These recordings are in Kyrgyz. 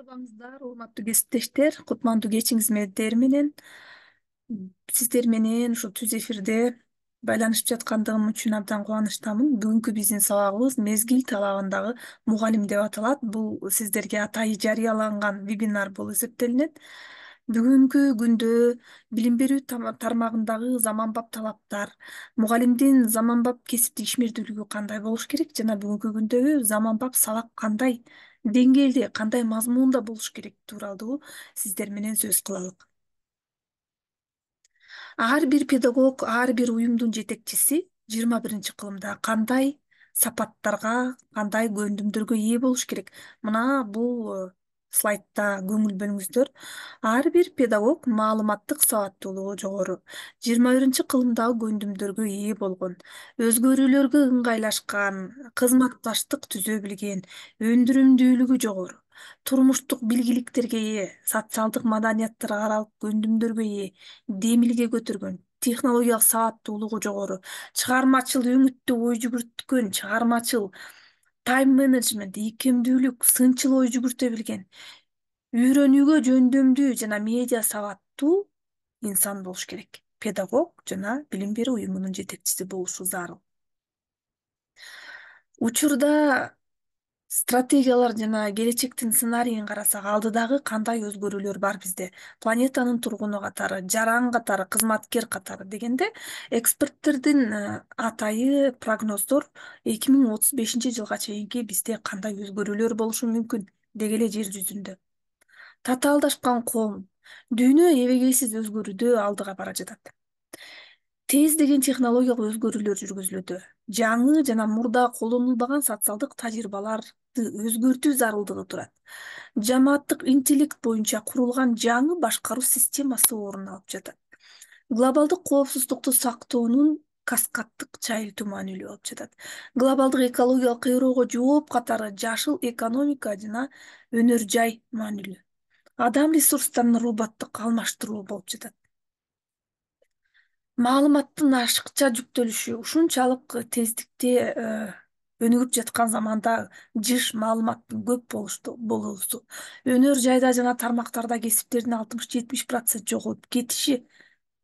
Саламатсыздар, урматтуу кесиптештер. Кутмандуу кечиңиз менен сиздер менен ушу түз эфирде байланышып жаткандыгым үчүн абдан кубанычтамын. Бүгүнкү биздин сабагыбыз мезгил талабындагы мугалим деп аталат. Бул сиздерге атайы жарыяланган вебинар болуп эсептелинет. Бүгүнкү күндө билим берүү тармагындагы заманбап талаптар, мугалимдин заманбап кесиптик ишмердүүлүгү кандай болуш керек жана бүгүнкү күндөгү заманбап сабак кандай деңгээлде, кандай мазмунда болуш керек тууралуу сиздер менен сөз кылалык. Ар бир педагог, ар бир уюмдун жетекчиси 21-кылымда кандай сапаттарга, кандай көндүмдөргө ээ болуш керек? Мына бул слайдда көңүл бөлүңүздөр. Ар бир педагог маалыматтык сабаттуулугу жогору, 21-кылымдагы көндүмдөргө ээ болгон, өзгөрүүлөргө ыңгайлашкан, кызматташтык түзө билген, өндүрүмдүүлүгү жогору, турмуштук билгиликтерге ээ, социалдык маданияттарга каралып көндүмдөргө ээ, демилге көтөргөн, технологиялык сабаттуулугу жогору, чыгармачыл өңүттүү ой жүгүрткөн, чыгармачыл тайм менеджмент, ийкемдүүлүк, сынчыл ой жүгүртө билген, үйрөнүүгө жөндөмдүү жана медиа сабаттуу инсан болуш керек. Педагог жана билим берүү уюмунун жетекчиси болушу зарыл. Учурда стратегиялар жана келечектин сценарийин карасак, алдыдагы кандай өзгөрүүлөр бар бизде? Планетанын тургуну катары, жаран катары, кызматкер катары дегенде, эксперттердин атайы прогноздор 2035 жылга чейинки бизде кандай өзгөрүүлөр болушу мүмкүн деги эле жер жүзүндө. Татаалдашкан коом, дүйнө эбегейсиз өзгөрүүдө алдыга бара жатат. Тез деген технологиялык өзгөрүүлөр жүргүзүлүүдө. Жаңы жана мурда колдонулбаган социалдык тажрыйбаларды өзгөртүү зарылдыгы турат. Жамааттык интеллект боюнча курулган жаңы башкаруу системасы орун алып жатат. Глобалдык коопсуздукту сактоонун каскаддык чайылтуу маанилүү болуп жатат. Глобалдык экологиялык кыйроого жооп катары жашыл экономика жана өнөр жай маанилүү. Адам ресурстарынын роботтук алмаштыруу болуп жатат. Маалыматтын ашыкча жүктөлүшү ушунчалык тездикте өнүгүп жаткан заманда жыш маалыматтын көп болуусу, өнөр жайда жана тармактарда кесиптердин 60–70% жоголуп кетиши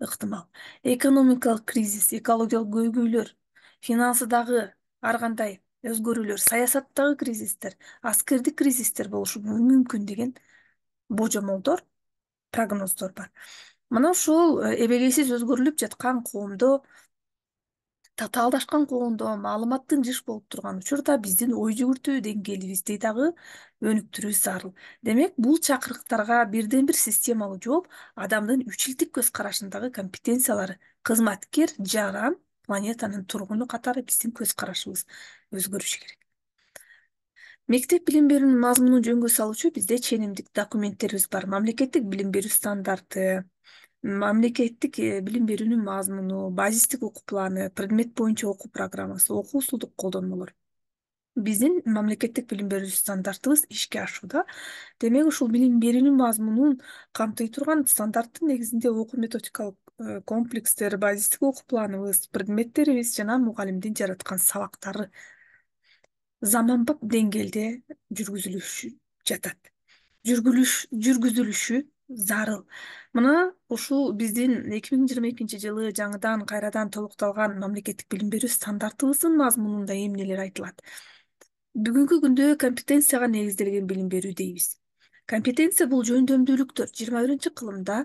ыктымал. Экономикалык кризис, экологиялык көйгөйлөр, финансыдагы ар кандай өзгөрүүлөр, саясаттагы кризистер, аскердик кризистер болушу мүмкүн деген божомолдор, прогноздор бар. Мына ушул эбегейсиз өзгөрүлүп жаткан коомдо, татаалдашкан коомдо, маалыматтын жыш болуп турган учурда биздин ой жүгүртүү деңгээлибизди дагы өнүктүрүү зарыл. Демек, бул чакырыктарга бирден бир системалуу жооп адамдын үч илдик көз карашындагы компетенциялары, кызматкер, жаран, планетанын тургуну катары биздин көз карашыбыз өзгөрүшү керек. Мектеп билим берүүнүн мазмунун жөнгө салуучу бизде ченимдик документтерибиз бар. Мамлекеттик билим берүү стандарты, мамлекеттик билим берүүнүн мазмуну, базистик окуу планы, предмет боюнча окуу программасы, окуу усулдук колдонмолор. Биздин мамлекеттик билим берүү стандартыбыз ишке ашууда. Демек, ушул билим берүүнүн мазмунун камтый турган стандарттын негизинде окуу методикалык комплекстер, базистик окуу планыбыз, предметтерибиз жана мугалимдин жараткан сабактары заманбап деңгээлде жүргүзүлүшү зарыл. Мына ушул биздин 2022 жылы жаңыдан кайрадан толукталган мамлекеттик билим берүү стандартыбыздын мазмунунда эмнелер айтылат? Бүгүнкү күндө компетенцияга негизделген билим берүү дейбиз. Компетенция бул жөндөмдүүлүктөр. 21-кылымда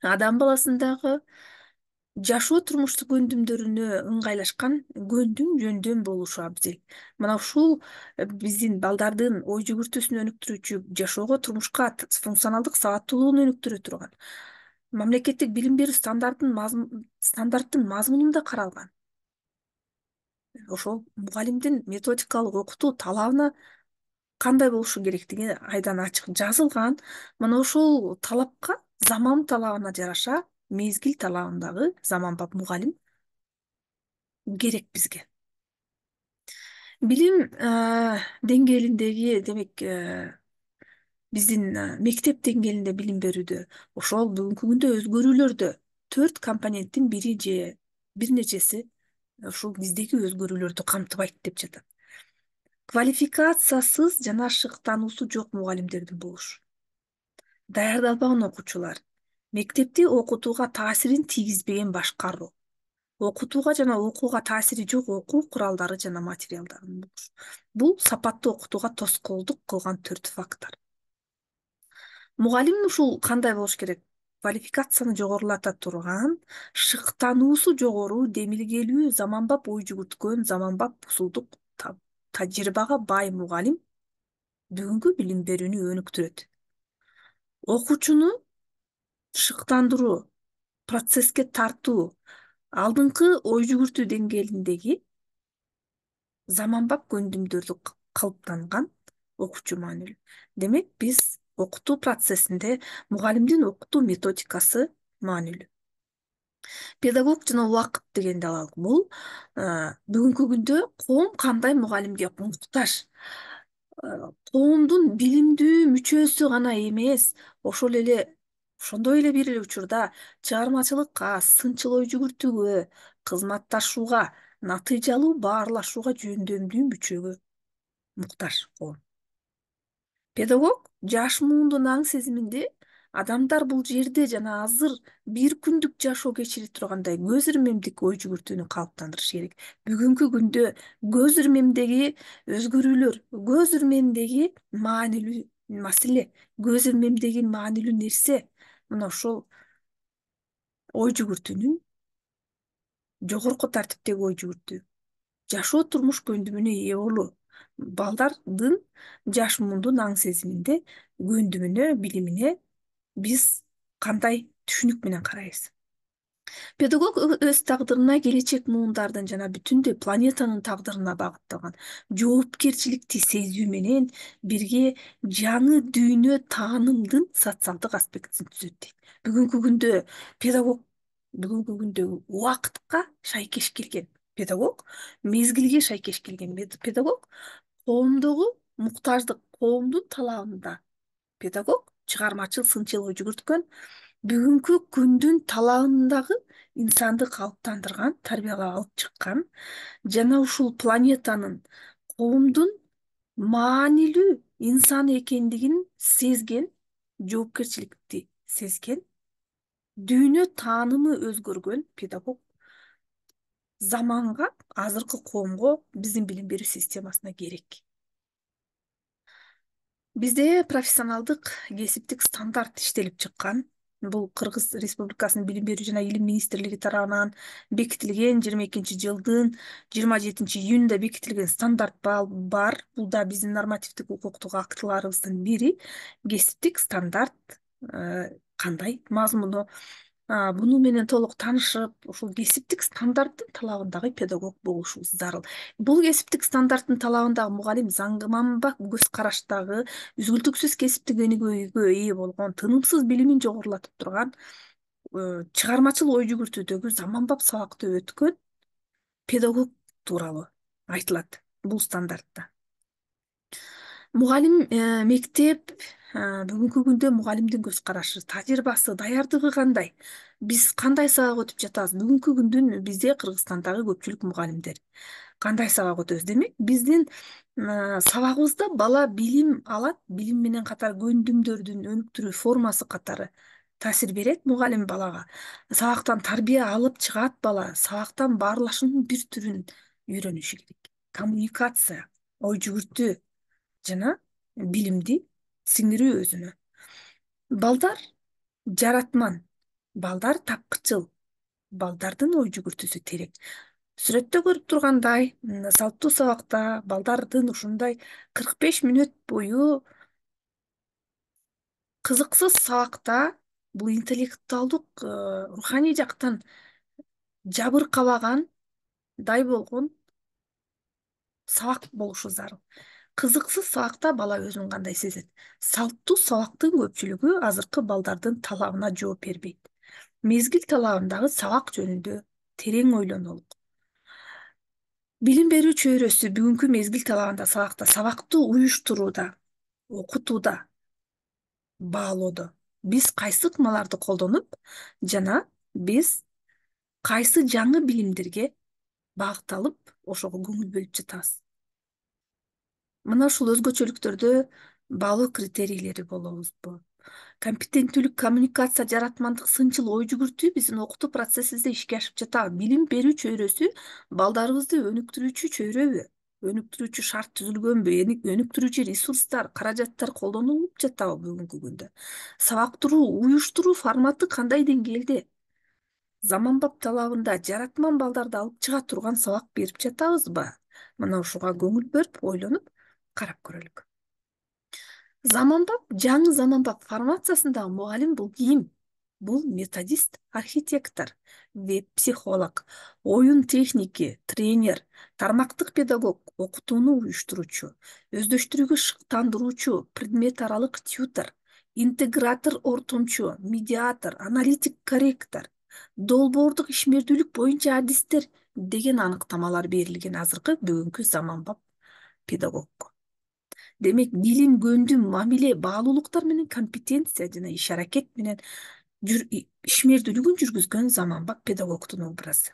адам баласындагы жашоо турмуштук көндүмдөрүнө ыңгайлашкан көндүм жөндөм болушу абзел. Мына ушул биздин балдардын ой жүгүртүүсүн өнүктүрүүчү, жашоого, турмушка функционалдык сабаттуулугун өнүктүрө турган мамлекеттик билим берүү стандарттын мазмунунда каралган. Ошол мугалимдин методикалык окутуу талабына кандай болушу керектиги айдан ачык жазылган. Мына ошол талапка, заман талабына жараша, мезгил талабындагы заманбап мугалим керек бизге. Билим деңгээлиндеги, демек, биздин мектеп деңгээлинде билим берүүдө ошол бүгүнкү күндө өзгөрүүлөрдө 4 компоненттин бири же бир нечеси ушул биздеги өзгөрүүлөрдү камтыбайт деп жатат. Квалификациясыз жана шыктануусу жок мугалимдердин болушу, даярдалбаган окуучулар, мектепти окутууга таасирин тийгизбеген башкаруу, окутууга жана окууга таасири жок окуу куралдары жана материалдарын болушу. Бул сапаттуу окутууга тоскоолдук кылган 4 фактор. Мугалим ушул кандай болуш керек? Квалификацияны жогорулата турган, шыктануусу жогору, демилгелүү, заманбап ой жүгүрткөн, заманбап усулдук тажрыйбага бай мугалим бүгүнкү билим берүүнү өнүктүрөт. Окуучуну шыктандыруу, процесске тартуу, алдыңкы ой жүгүртүү деңгээлиндеги заманбап көндүмдөрдү калыптанган окуучу маанилүү. Демек, биз окутуу процессинде мугалимдин окутуу методикасы маанилүү. Педагог жана убакыт дегенди алалы. Бул бүгүнкү күндө коом кандай мугалимге муктаж? Коомдун билимдүү мүчөсү гана эмес, ошондой эле бир эле учурда чыгармачылыкка, сынчыл ой жүгүртүүгө, кызматташууга, натыйжалуу баарлашууга жөндөмдүү мүчөгө муктаж коом. Педагог жаш муундун аң сезиминде адамдар бул жерде жана азыр бир күндүк жашоо кечире тургандай көз ирмемдик ой жүгүртүүнү калыптандырыш керек. Бүгүнкү күндө көз ирмемдеги өзгөрүүлөр, көз ирмемдеги маанилүү маселе, көз ирмемдеги маанилүү нерсе мына ошол ой жүгүртүүнүн жогорку тартиптеги ой жүгүртүү, жашоо турмуш көндүмүнө ээ болуу, балдардын жаш муундун аң сезиминде көндүмүнө, билимине биз кандай түшүнүк менен карайбыз? Педагог өз тагдырына, келечек муундардын жана бүтүндөй планетанын тагдырына багытталган жоопкерчиликти сезүү менен бирге жаңы дүйнө таанымдын социалдык аспектин түзөт дейт. Бүгүнкү күндө педагог бүгүнкү күндө убакытка шайкеш келген педагог, мезгилге шайкеш келген педагог, коомдогу муктаждык, коомдун талабында педагог чыгармачыл, сынчыл ой жүгүрткөн, бүгүнкү күндүн талабындагы инсанды калыптандырган, тарбияга алып чыккан жана ушул планетанын, коомдун маанилүү инсан экендигин сезген, жоопкерчиликти сезген, дүйнө таанымы өзгөргөн педагог заманга, азыркы коомго, биздин билим берүү системасына керек. Бизде профессионалдык кесиптик стандарт иштелип чыккан. Бул Кыргыз Республикасынын Билим берүү жана илим министрлиги тарабынан бекитилген 22-жылдын 27-июнунда бекитилген стандарт бар. Бул да биздин нормативдик укуктук актыларыбыздын бири. Кесиптик стандарт кандай мазмуну? Буну менен толук таанышып, ушул кесиптик стандарттын талабындагы педагог болушубуз зарыл. Бул кесиптик стандарттын талабындагы мугалим заманбап көз караштагы, үзгүлтүксүз кесиптик өнүгүүгө ээ болгон, тынымсыз билимин жогорулатып турган, чыгармачыл ой жүгүртүүдөгү заманбап сабакты өткөн педагог тууралуу айтылат бул стандартта. Мугалим, мектеп, бүгүнкү күндө мугалимдин көз карашы, тажрыйбасы, даярдыгы кандай? Биз кандай сабак өтүп жатабыз? Бүгүнкү күндүн бизде Кыргызстандагы көпчүлүк мугалимдер кандай сабак өтөбүз? Демек, биздин сабагыбызда бала билим алат, билим менен катар көндүмдөрдүн өнүктүрүү формасы катары таасир берет мугалим балага. Сабактан тарбия алып чыгат бала, сабактан баарлашуунун бир түрүн үйрөнүшү керек. Коммуникация, ой жүгүртүү жана билимди сиңирүү өзүнө. Балдар жаратман, балдар тапкычыл, балдардын ой жүгүртүүсү терек. Сүрөттө көрүп тургандай, салттуу сабакта балдардын ушундай 45 мүнөт бою кызыксыз сабакта бул интеллектуалдык, руханий жактан жабыркабагандай болгон сабак болушу зарыл. Кызыксыз сабакта бала өзүн кандай сезет? Салттуу сабактын көпчүлүгү азыркы балдардын талабына жооп бербейт. Мезгил талабындагы сабак жөнүндө терең ойлонолук. Билим берүү чөйрөсү бүгүнкү мезгил талабында сабакта сабакты уюштурууда, окутууда, баалоодо биз кайсы ыкмаларды колдонуп жана биз кайсы жаңы билимдерге багытталып ошого көңүл бөлүп жатабыз? Мына ушул өзгөчөлүктөрдө баалоо критерийлери болобузбу? Компетенттүүлүк, коммуникация, жаратмандык, сынчыл ой жүгүртүү биздин окутуу процессибизде ишке ашып жатабы? Билим берүү чөйрөсү балдарыбызды өнүктүрүүчү чөйрөбү? Өнүктүрүүчү шарт түзүлгөнбү? Өнүктүрүүчү ресурстар, каражаттар колдонулуп жатабы бүгүнкү күндө? Сабактыруу, уюштуруу форматы кандай деңгээлде? Заманбап талабында жаратман балдарды алып чыга турган сабак берип жатабызбы? Мына ушуга көңүл бөлүп, ойлонуп карап көрөлүк. Жаңы заманбап формациясындагы мугалим бул ким? Бул методист, архитектор, веб-психолог, оюн техники, тренер, тармактык педагог, окутууну уюштуруучу, өздөштүрүүгө шыктандыруучу, предмет аралык тьютор, интегратор, ортомчу, медиатор, аналитик, корректор, долбоордук ишмердүүлүк боюнча адистер деген аныктамалар берилген азыркы бүгүнкү заманбап педагогко. Демек, билим, көндүм, мамиле, баалуулуктар менен компетенция жана иш аракет менен ишмердүүлүгүн жүргүзгөн заманбап педагогдун образы.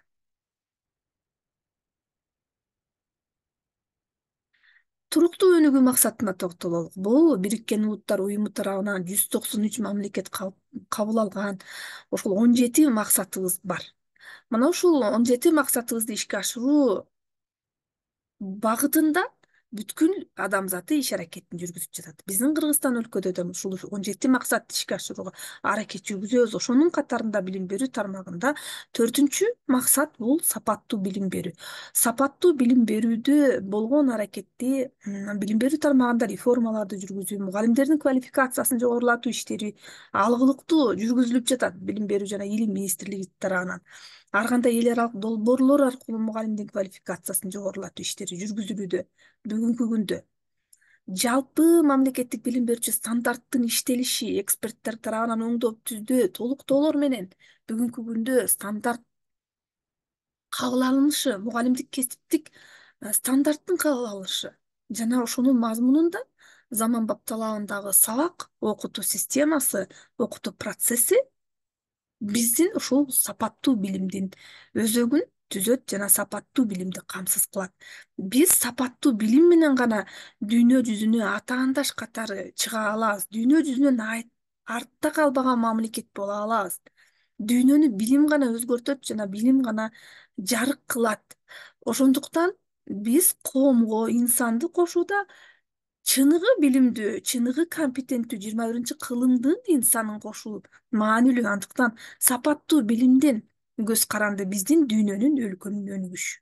Туруктуу өнүгүү максатына токтололук. Бул Бириккен Улуттар Уюму тарабынан 193 мамлекет кабыл алган ошол 17 максатыбыз бар. Мына ушул 17 максатыбызды ишке ашыруу багытында бүткүл адамзаты иш аракетин жүргүзүп жатат. Биздин Кыргызстан өлкөдө да ушул 17 максатты ишке ашырууга аракет жүргүзөбүз. Ошонун катарында билим берүү тармагында 4-үнчү максат бул сапаттуу билим берүү. Сапаттуу билим берүүдө болгон аракетти билим берүү тармагында реформаларды жүргүзүү, мугалимдердин квалификациясын жогорулатуу иштери алгылыктуу жүргүзүлүп жатат Билим берүү жана илим министрлиги тарабынан. Ар кандай эл аралык долбоорлор аркылуу мугалимдин квалификациясын жогорулатуу иштери жүргүзүлүүдө. Бүгүнкү күндө жалпы мамлекеттик билим берүүчү стандарттын иштелиши эксперттер тарабынан оңдоп түздөө толуктоолор менен бүгүнкү күндө стандарт кабыл алынышы, мугалимдик кесиптик стандарттын кабыл алынышы жана ошонун мазмунунда заманбап талабындагы сабак окутуу системасы, окутуу процесси биздин ушул сапаттуу билимдин өзөгүн түзөт жана сапаттуу билимди камсыз кылат. Биз сапаттуу билим менен гана дүйнө жүзүнө атаандаш катары чыга алабыз. Дүйнө жүзүнөн артта калбаган мамлекет боло алабыз. Дүйнөнү билим гана өзгөртөт жана билим гана жарык кылат. Ошондуктан биз коомго, инсанды кошууда чыныгы билимдүү, чыныгы компетенттүү 21-кылымдын инсанын кошуу маанилүү. Андыктан сапаттуу билимден көз каранды биздин дүйнөнүн, өлкөнүн өнүгүшү.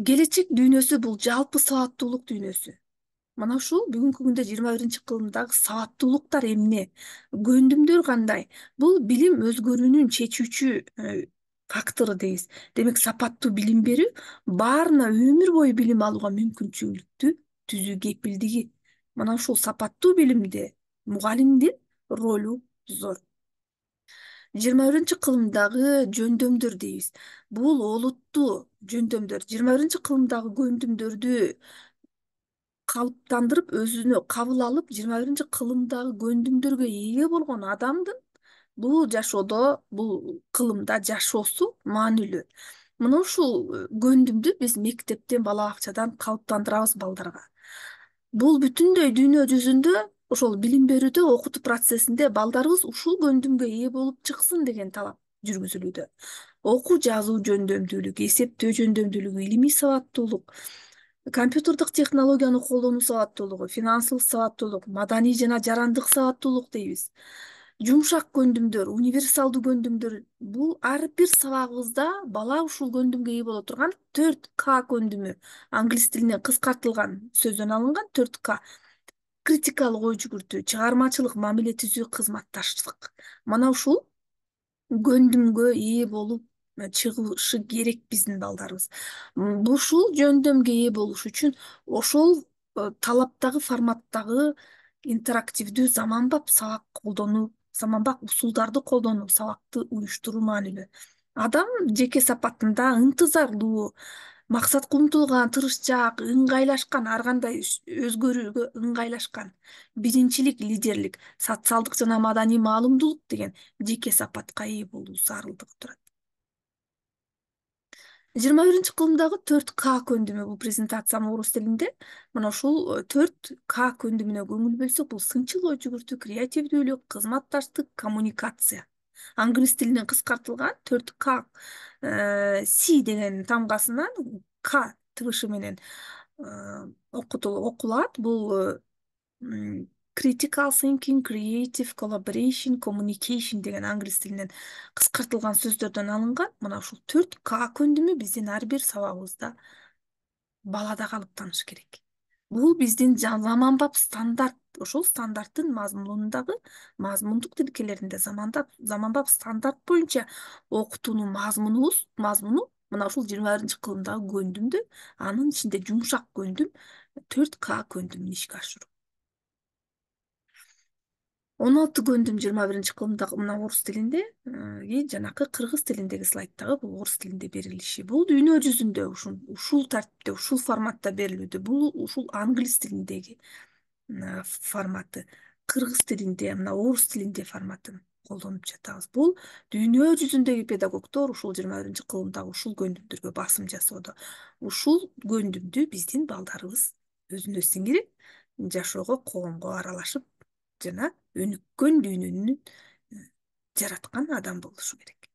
Келечек дүйнөсү бул жалпы сабаттуулук дүйнөсү. Мына ушул бүгүнкү күндө 21-кылымдагы сабаттуулуктар эмне? Көндүмдөр кандай? Бул билим өзгөрүүнүн чечүүчү фактору дейбиз. Демек, сапаттуу билим берүү баарына өмүр бою билим алууга мүмкүнчүлүктү түзүү кепилдиги. Мына ушул сапаттуу билимде мугалимдин ролу зор. 21-кылымдагы жөндөмдөр дейбиз. Бул олуттуу жөндөмдөр. 21-кылымдагы көндүмдөрдү калыптандырып, өзүнө кабыл алып, 21-кылымдагы көндүмдөргө ээ болгон адамдын бул жашоодо, бул кылымда жашоосу маанилүү. Мына ушул көндүмдү биз мектептен, бала бакчадан калыптандырабыз балдарга. Бул бүтүндөй дүйнө жүзүндө ошол билим берүүдө, окутуу процессинде балдарыбыз ушул көндүмгө ээ болуп чыксын деген талап жүргүзүлүүдө. Окуу жазуу жөндөмдүүлүгү, эсептөө жөндөмдүүлүгү, илимий сабаттуулук, компьютердик технологияны колдонуу сабаттуулугу, финансылык сабаттуулук, маданий жана жарандык сабаттуулук дейбиз. Жумшак көндүмдөр, универсалдуу көндүмдөр — бул ар бир сабагыбызда бала ушул көндүмгө ээ боло турган 4К көндүмү. Англис тилинен кыскартылган сөздөн алынган 4К. Критикалык ой жүгүртүү, чыгармачылык, мамиле түзүү, кызматташтык. Мына ушул көндүмгө ээ болуп чыгышы керек биздин балдарыбыз. Ушул жөндөмгө ээ болуш үчүн ошол талаптагы, форматтагы интерактивдүү заманбап сабак колдонуу, заманбап усулдарды колдонуу, сабакты уюштуруу маанилүү. Адам жеке сапатында ынтызарлуу, максатка умтулган, тырышчаак, ыңгайлашкан, ар кандай өзгөрүүгө ыңгайлашкан, биринчилик, лидерлик, социалдык жана маданий маалымдуулук деген жеке сапатка ээ болуу зарылдыгы турат. XXI кылымдагы 4К көндүмү бул презентациянын орус тилинде. Мына ушул 4К көндүмүнө көңүл бөлсөк, бул сынчыл ой жүгүртүү, креативдүүлүк, кызматташтык, коммуникация. Англис тилинен кыскартылган 4К Си деген тамгасынан К тыбышы менен окулат. Бул critical thinking, creative collaboration, communication деген англис тилинен кыскартылган сөздөрдөн алынган. Мына ушул 4К көндүмү биздин ар бир сабагыбызда, балада калыптаныш керек. Бул биздин заманбап стандарт. Ошол стандарттын мазмунундагы, мазмундук тилкелеринде заманбап стандарт боюнча окутуунун мазмуну мына ушул 21-кылымдагы көндүмдү, анын ичинде жумшак көндүм 4К көндүмүн ишке ашыруу. 16 көндүм 21-кылымдагы мына орус тилинде, жанакы кыргыз тилиндеги слайдтагы бул орус тилинде берилиши. Бул дүйнө жүзүндө ушул тартипте, ушул форматта берилүүдө. Бул ушул англис тилиндеги форматы, кыргыз тилинде, мына орус тилинде форматын колдонуп жатабыз. Бул дүйнө жүзүндөгү педагогдор ушул 21-кылымдагы ушул көндүмдөргө басым жасоодо. Ушул көндүмдү биздин балдарыбыз өзүнө сиңирип, жашоого, коомго аралашып жана өнүккөн дүйнөнү жараткан адам болушу керек.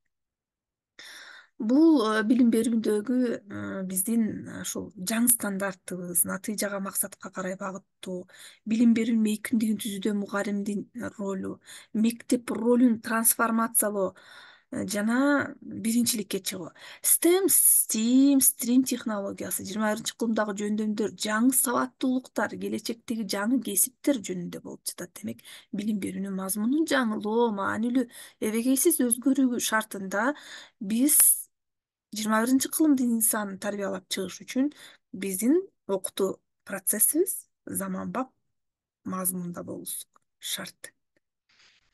Бул билим берүүдөгү биздин ушул жаңы стандартыбыз, натыйжага, максатка карай багыттоо, билим берүү мейкиндигин түзүүдө мугалимдин ролу, мектеп ролун трансформациялоо жана биринчиликке чыгуу. STEM технологиясы 21-кылымдагы жөндөмдөр жаңы сабаттуулуктар, келечектеги жаңы кесиптер жөнүндө болуп жатат. Демек, билим берүүнүн мазмунун жаңылоо маанилүү. Эбегейсиз өзгөрүү шартында биз 21-кылымдын инсанын тарбиялап чыгыш үчүн биздин окутуу процессибиз заманбап мазмунда болушу шарт.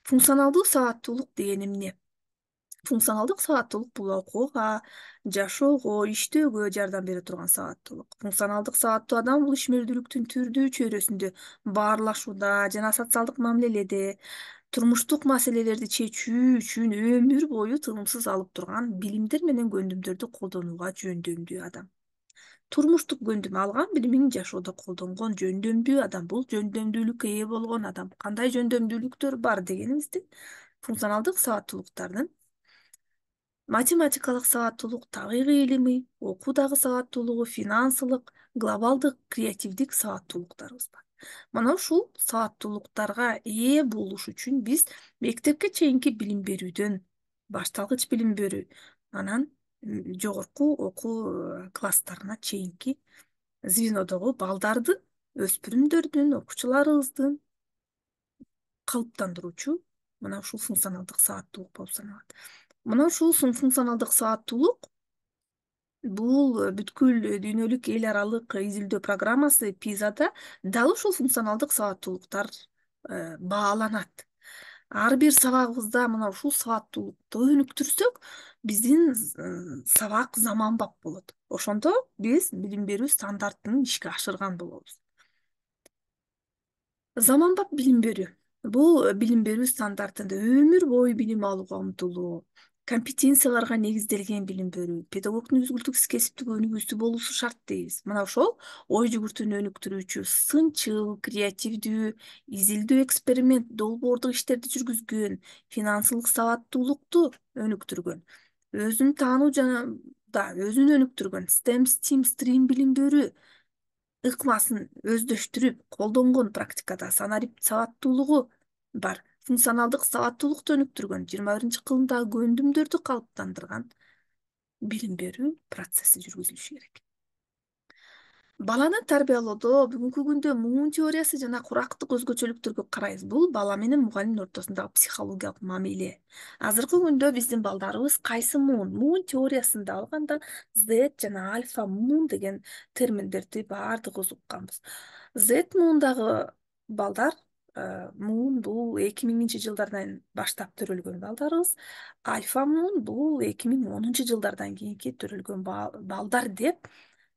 Функционалдуу сабаттуулук деген эмне? Функционалдык сабаттуулук бул окууга, жашоого, иштөөгө жардам бере турган сабаттуулук. Функционалдык сабаттуу адам бул ишмердүүлүктүн түрдүү чөйрөсүндө баарлашууда жана социалдык мамилеледе, турмуштук маселелерди чечүү үчүн өмүр бою тынымсыз алып турган билимдер менен көндүмдөрдү колдонууга жөндөмдүү адам. Турмуштук көндүм алган билимин жашоодо колдонгон жөндөмдүү адам. Бул жөндөмдүүлүккө ээ болгон адам. Кандай жөндөмдүүлүктөр бар дегенибизде, функционалдык сабаттуулуктардын математикалык сабаттуулук, табигый илимий, окуудагы сабаттуулугу, финансылык, глобалдык, креативдик сабаттуулуктарыбыз бар. Мына ушул сабаттуулуктарга ээ болуш үчүн биз мектепке чейинки билим берүүдөн, башталгыч билим берүү, анан жогорку окуу класстарына чейинки звенодогу балдардын, өспүрүмдөрдүн, окуучуларыбыздын калыптандыруучу мына ушул функционалдык сабаттуулук болуп саналат. Мына ушул функционалдык сабаттуулук бул бүткүл дүйнөлүк эл аралык изилдөө программасы ПИЗада дал ушул функционалдык сабаттуулуктар бааланат. Ар бир сабагыбызда мына ушул сабаттуулукту өнүктүрсөк, биздин сабак заманбап болот. Ошондо биз билим берүү стандартын ишке ашырган болобуз. Заманбап билим берүү бул билим берүү стандартында өмүр бою билим алууга умтулуу, компетенцияларга негизделген билим берүү, педагогдун үзгүлтүксүз кесиптик өнүгүүсү болушу шарт дейбиз. Мына ошол ой жүгүртүүнү өнүктүрүүчү, сынчыл, креативдүү, изилдөө, эксперимент, долбоордук иштерди жүргүзгөн, финансылык сабаттуулукту өнүктүргөн, өзүн таануу жана өзүн өнүктүргөн STEM билим берүү ыкмасын өздөштүрүп колдонгон практикада санарип сабаттуулугу бар. Функционалдык сабаттуулукту өнүктүргөн 21-кылымдагы көндүмдөрдү калыптандырган билим берүү процесси жүргүзүлүшү керек. Баланы тарбиялоодо бүгүнкү күндө муун теориясы жана курактык өзгөчөлүктөргө карайбыз. Бул бала менен мугалимдин ортосундагы психологиялык мамиле. Азыркы күндө биздин балдарыбыз кайсы муун? Муун теориясында алганда Z жана альфа муун деген терминдерди баардыгыбыз укканбыз. Z муундагы балдар, муун бул 2000-жылдардан баштап төрөлгөн балдарыбыз. Альфа муун бул 2010-жылдардан кийинки төрөлгөн балдар деп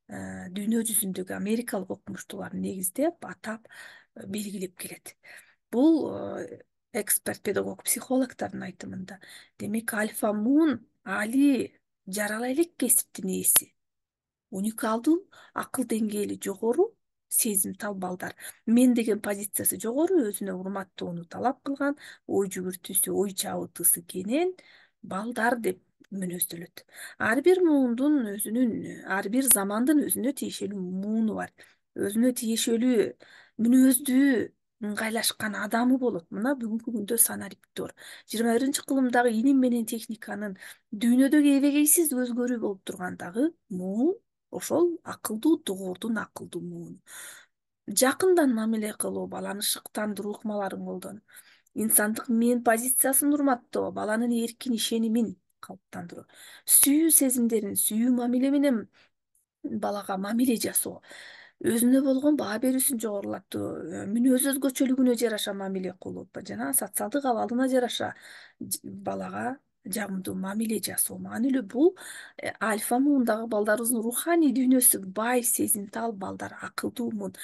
дүйнө жүзүндөгү америкалык окумуштуулар негиздеп, атап, белгилеп келет. Бул эксперт, педагог, психологдордун айтымында. Демек, альфа муун али жарала элек кесиптин ээси. Уникалдуу, акыл деңгээли жогору, сезимтал балдар. Мен деген позициясы жогору, өзүнө урматтоону талап кылган, ой жүгүртүүсү, ой чабытысы кенен балдар деп мүнөздөлөт. Ар бир муундун өзүнүн, ар бир замандын өзүнө тиешелүү мууну бар. Өзүнө тиешелүү мүнөздүү ыңгайлашкан адамы болот. Мына бүгүнкү күндө санариптер. 21-кылымдагы илим менен техниканын дүйнөдөгү эбегейсиз өзгөрүү болуп тургандагы муун ошол акылдуу дугуурдун акылдуу мууну. Жакындан мамиле кылуу, баланы шыктандыруу ыкмаларын колдонуу. Инсандык мен позициясын урматтоо, баланын эркин ишенимин калыптандыруу. Сүйүү сезимдерин, сүйүү мамиле менен балага мамиле жасоо, өзүнө болгон баа берүүсүн жогорулатуу, мүнөз өзгөчөлүгүнө жараша мамиле кылуу жана социалдык абалына жараша балага жагымдуу мамиле жасоо маанилүү. Бул альфа муундагы балдарыбыздын руханий дүйнөсү бай, сезимтал балдар, акылдуу муун.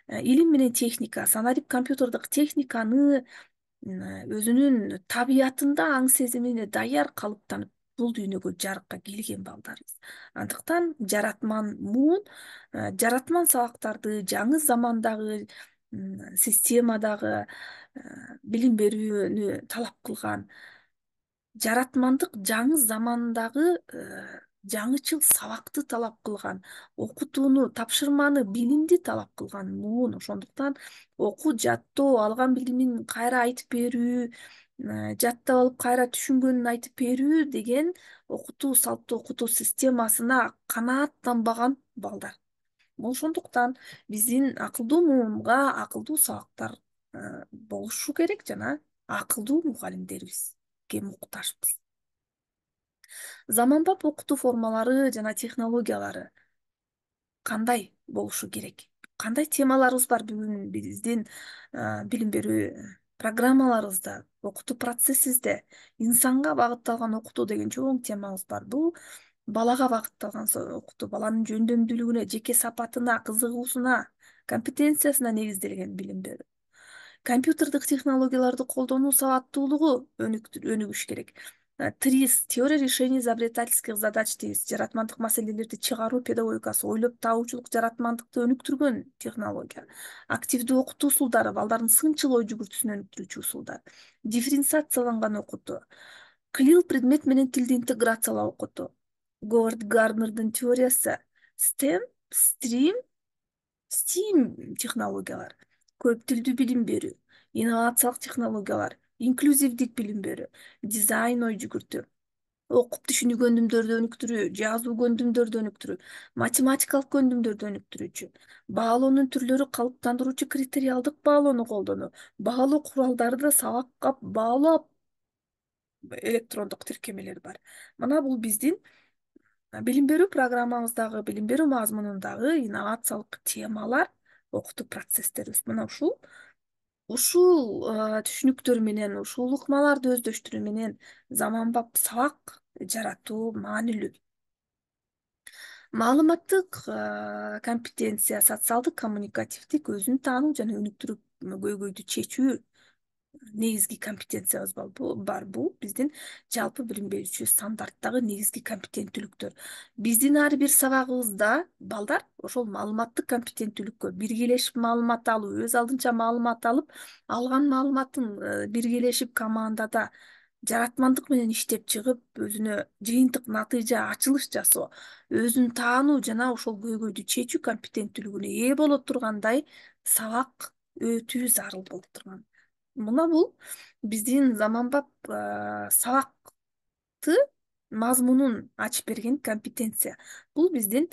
Илим менен техника, санарип компьютердик техниканы өзүнүн табиятында аң сезимине даяр калыптанып бул дүйнөгө жарыкка келген балдарбыз. Андыктан жаратман муун жаратман сабактарды жаңы замандагы системадагы билим берүүнү талап кылган, жаратмандык жаңы замандагы жаңычыл сабакты талап кылган, окутууну, тапшырманы, билимди талап кылган муун. Ошондуктан окуу, жаттоо, алган билимин кайра айтып берүү, жаттап алып кайра түшүнгөнүн айтып берүү деген окутуу салттуу окутуу системасына канааттанбаган балдар. Ошондуктан биздин акылдуу муунга акылдуу сабактар болушу керек жана акылдуу мугалимдерибизге муктажбыз. Заманбап окутуу формалары жана технологиялары кандай болушу керек? Кандай темаларыбыз бар бүгүн биздин билим берүү программаларыбызда, окутуу процессибизде? Инсанга багытталган окутуу деген чоң темабыз бар. Бул балага багытталган окутуу, баланын жөндөмдүүлүгүнө, жеке сапатына, кызыгуусуна, компетенциясына негизделген билим берүү. Компьютердик технологияларды колдонуу сабаттуулугу өнүгүш керек. ТРИЗ, теория решения изобретательских задач дейбиз. Жаратмандык маселелерди чыгаруу педагогикасы, ойлоп табуучулук, жаратмандыкты өнүктүргөн технология. Активдүү окутуу усулдары, балдардын сынчыл ой жүгүртүүсүн өнүктүрүүчү усулдар. Дифференциацияланган окутуу. Кылил предмет менен тилди интеграциялоо окутуу. Говард Гарднердин теориясы. STEM, STEAM технологиялар, көп тилдүү билим берүү, инновациялык технологиялар, инклюзивдик билим берүү, дизайн, ой жүгүртүү, окуп түшүнүү көндүмдөрдү өнүктүрүү, жазуу көндүмдөрдү өнүктүрүү, математикалык көндүмдөрдү өнүктүрүүчү, баалоонун түрлөрү, калыптандыруучу критериалдык баалоону колдонуу, баалоо куралдары да сабакка баалап электрондук тиркемелер бар. Мына бул биздин билим берүү программабыздагы, билим берүү мазмунундагы инновациялык темалар, окутуу процесстерибиз. Мына ушул түшүнүктөр менен, ушул ыкмаларды өздөштүрүү менен заманбап сабак жаратуу маанилүү. Маалыматтык компетенция, социалдык коммуникативдик өзүн таануу жана өнүктүрүү көйгөйдү чечүү негизги компетенциябыз бар. Бул биздин жалпы билим берүүчү стандарттагы негизги компетенттүүлүктөр. Биздин ар бир сабагыбызда балдар ошол маалыматтык компетенттүүлүккө биргелешип маалымат алуу, өз алдынча маалымат алып, алган маалыматын биргелешип командада жаратмандык менен иштеп чыгып, өзүнө жыйынтык натыйжа, ачылыш жасоо, өзүн таануу жана ошол көйгөйдү чечүү компетенттүүлүгүнө ээ боло тургандай сабак өтүү зарыл болуп турган. Мына бул биздин заманбап сабакты мазмунун ачып берген компетенция. Бул биздин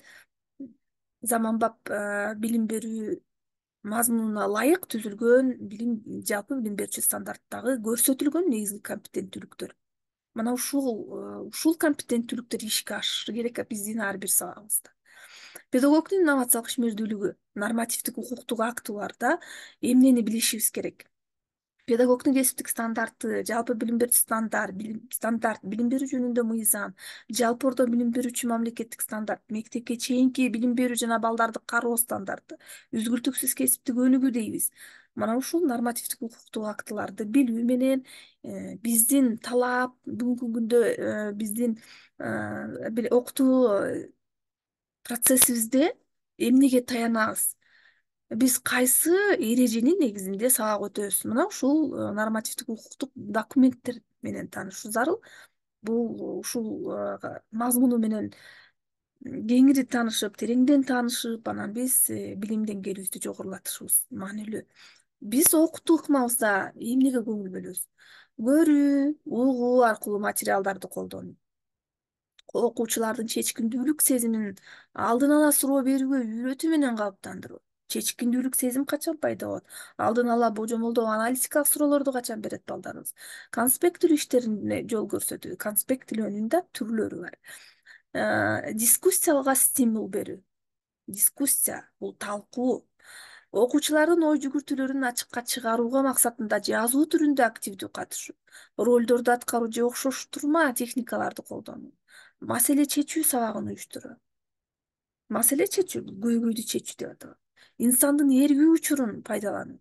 заманбап билим берүү мазмунуна ылайык түзүлгөн жалпы билим берүүчү стандарттагы көрсөтүлгөн негизги компетенттүүлүктөр. Мына ушул компетенттүүлүктөр ишке ашышы керек биздин ар бир сабагыбызда. Педагогдун инновациялык ишмердүүлүгү, нормативдик укуктук актыларда эмнени билишибиз керек? Педагогдун кесиптик стандарты, жалпы билим берүү стандарт, билим берүү жөнүндө мыйзам, жалпы орто билим берүүчү мамлекеттик стандарт, мектепке чейинки билим берүү жана балдарды кароо стандарты, үзгүлтүксүз кесиптик өнүгүү дейбиз. Мына ушул нормативдик укуктук актыларды билүү менен биздин талап бүгүнкү күндө биздин окутуу процессибизде эмнеге таянабыз? Биз кайсы эреженин негизинде сабак өтөбүз? Мына ушул нормативдик укуктук документтер менен таанышуу зарыл. Бул ушул мазмуну менен кеңири таанышып, тереңден таанышып, анан биз билим деңгээлибизди жогорулатышыбыз маанилүү. Биз окутуу ыкмабызда эмнеге көңүл бөлөбүз? Көрүү, угуу аркылуу материалдарды колдонуу, окуучулардын чечкиндүүлүк сезимин алдын ала суроо берүүгө үйрөтүү менен калыптандыруу. Чечкиндүүлүк сезим качан пайда болот? Алдын ала божомолдоо аналитикалык суроолорду качан берет балдарыбыз? Конспект тилөө иштерине жол көрсөтүү. Конспект тилөөнүн да түрлөрү бар. Дискуссияга стимул берүү. Дискуссия бул талкуу. Окуучулардын ой жүгүртүүлөрүн ачыкка чыгарууга максатында жазуу түрүндө активдүү катышуу. Ролдорду аткаруу же окшоштурма техникаларды колдонуу. Маселе чечүү сабагын уюштуруу. Маселе чечүү бул көйгөйдү чечүү деп аталат. Инсандын эргүү учурун пайдалануу.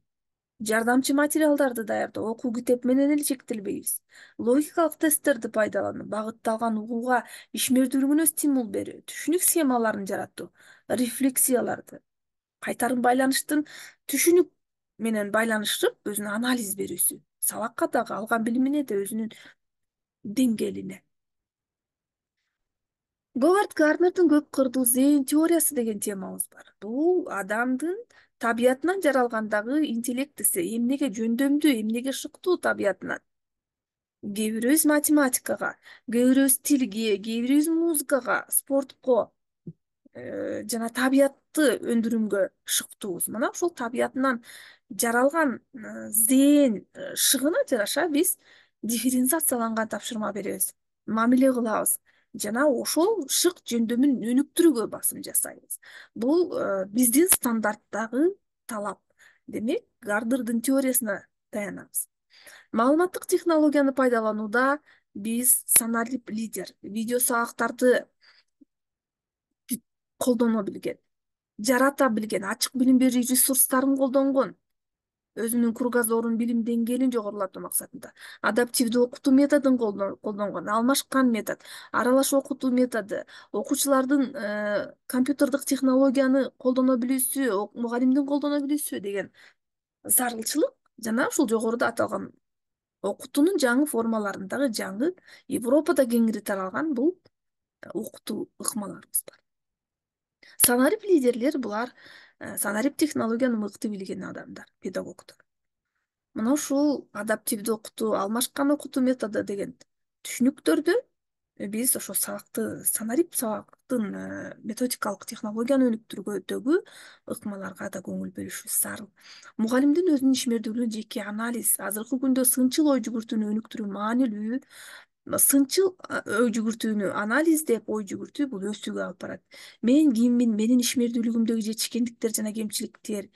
Жардамчы материалдарды даярдоо, окуу китеп менен эле чектелбейбиз. Логикалык тесттерди пайдалануу, багытталган угууга ишмердүүлүгүнө стимул берүү, түшүнүк схемаларын жаратуу, рефлексияларды, кайтарым байланыштын түшүнүк менен байланыштырып, өзүнө анализ берүүсү, сабакка дагы алган билимине да өзүнүн деңгээлине. Говард Гарнердин көп кырдуу зээн теориясы деген темабыз бар. Бул адамдын табиятынан жаралгандагы интеллектиси эмнеге жөндөмдүү, эмнеге шыктуу табиятынан. Кээ бирөөбүз математикага, кээ бирөөбүз тилге, кээ бирөөбүз музыкага, спортко жана табиятты өндүрүүгө шыктуубуз. Мына ушул табиятынан жаралган зээн шыгына жараша биз дифференциацияланган тапшырма беребиз, мамиле кылабыз жана ошол шык жөндөмүн өнүктүрүүгө басым жасайбыз. Бул биздин стандарттагы талап. Демек, Гарднердин теориясына таянабыз. Маалыматтык технологияны пайдаланууда биз саналип лидер, видео сабактарды колдоно билген, жарата билген, ачык билим берүү ресурстарын колдонгон, өзүнүн кругозорун, билим деңгээлин жогорулатуу максатында. Адаптивдүү окутуу методун колдонгон, алмашкан метод, аралаш окутуу методу, окуучулардын компьютердик технологияны колдоно билүүсү, мугалимдин колдоно билүүсү деген зарылчылык жана ушул жогоруда аталган окутуунун жаңы формаларындагы жаңы Европада кеңири таралган бул окутуу ыкмаларыбыз бар. Санарип лидерлер булар санарип технологияны мыкты билген адамдар, педагогдор. Мына ушул адаптивдүү окутуу, алмашкан окутуу методу деген түшүнүктөрдү биз ошо санарип сабактын методикалык технологияны өнүктүрүүдөгү ыкмаларга да көңүл бөлүшүбүз зарыл. Мугалимдин өзүнүн ишмердүүлүгүн жеке анализ, азыркы күндө сынчыл ой жүгүртүүнү өнүктүрүү маанилүү. Сынчыл ой жүгүртүүнү анализдеп ой жүгүртүү бул өсүүгө алып барат. Мен киммин, менин ишмердүүлүгүмдөгү жетишкендиктер жана кемчиликтер,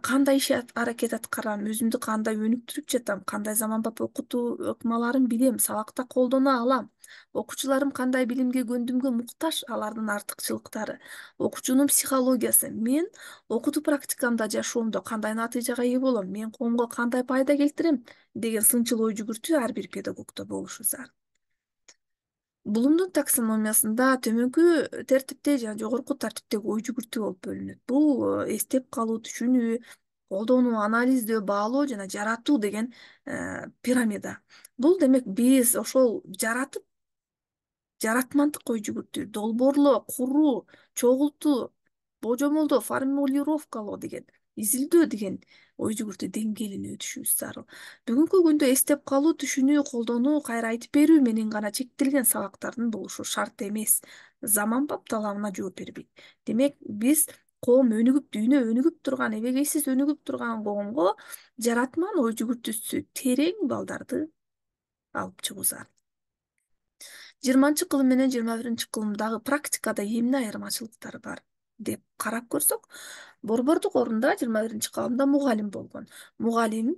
кандай иш аракет аткарам, өзүмдү кандай өнүктүрүп жатам, кандай заманбап окутуу ыкмаларын билем, сабакта колдоно алам, окуучуларым кандай билимге, көндүмгө муктаж, алардын артыкчылыктары, окуучунун психологиясы, мен окутуу практикамда, жашоомдо кандай натыйжага ээ болом, мен коомго кандай пайда келтирем деген сынчыл ой жүгүртүү ар бир педагогдо болушу зарыл. Блумдун таксономиясында төмөнкү тертипте жана жогорку тартиптеги ой жүгүртүү болуп бөлүнөт. Бул эстеп калуу, түшүнүү, колдонуу, анализдөө, баалоо жана жаратуу деген пирамида. Бул демек биз ошол жаратып, жаратмандык ой жүгүртүү, долбоорлоо, куруу, чогултуу, божомолдоо, формулировкалоо деген, изилдөө деген ой жүгүртүү деңгээлине өтүшүбүз зарыл. Бүгүнкү күндө эстеп калуу, түшүнүү, колдонуу, кайра айтып берүү менен гана чектелген сабактардын болушу шарт эмес. Заманбап талабына жооп бербейт. Демек, биз коом өнүгүп, дүйнө өнүгүп турган, эбегейсиз өнүгүп турган коомго жаратман ой жүгүртүүсү терең балдарды алып чыгуу зарыл. 20 кылым менен 21 кылымдагы практикада эмне айырмачылыктар бар деп карап көрсөк, борбордук орунда 21 кылымда мугалим болгон. Мугалим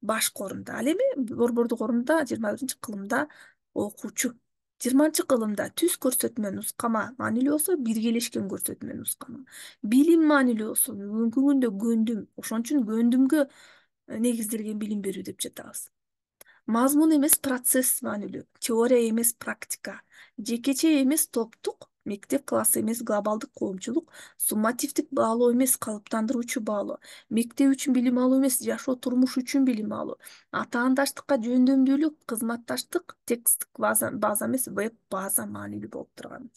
башкы орунда. Ал эми борбордук орунда 21-кылымда окуучу, 20-кылымда түз көрсөтмө нускама маанилүү болсо, биргелешкен көрсөтмө нускама. Билим маанилүү болсо, бүгүнкү күндө гөндүм. Ошон үчүн гөндүмгө негизделген билим берүү деп жатабыз. Мазмун эмес процесс маанилүү, теория эмес практика, жекече эмес топтук, мектеп классы эмес глобалдык коомчулук, суммативдик баалоо эмес калыптандыруучу баалоо, мектеп үчүн билим алуу эмес жашоо турмуш үчүн билим алуу, атаандаштыкка жөндөмдүүлүк, кызматташтык, тексттик база эмес веб база маанилүү болуп турган.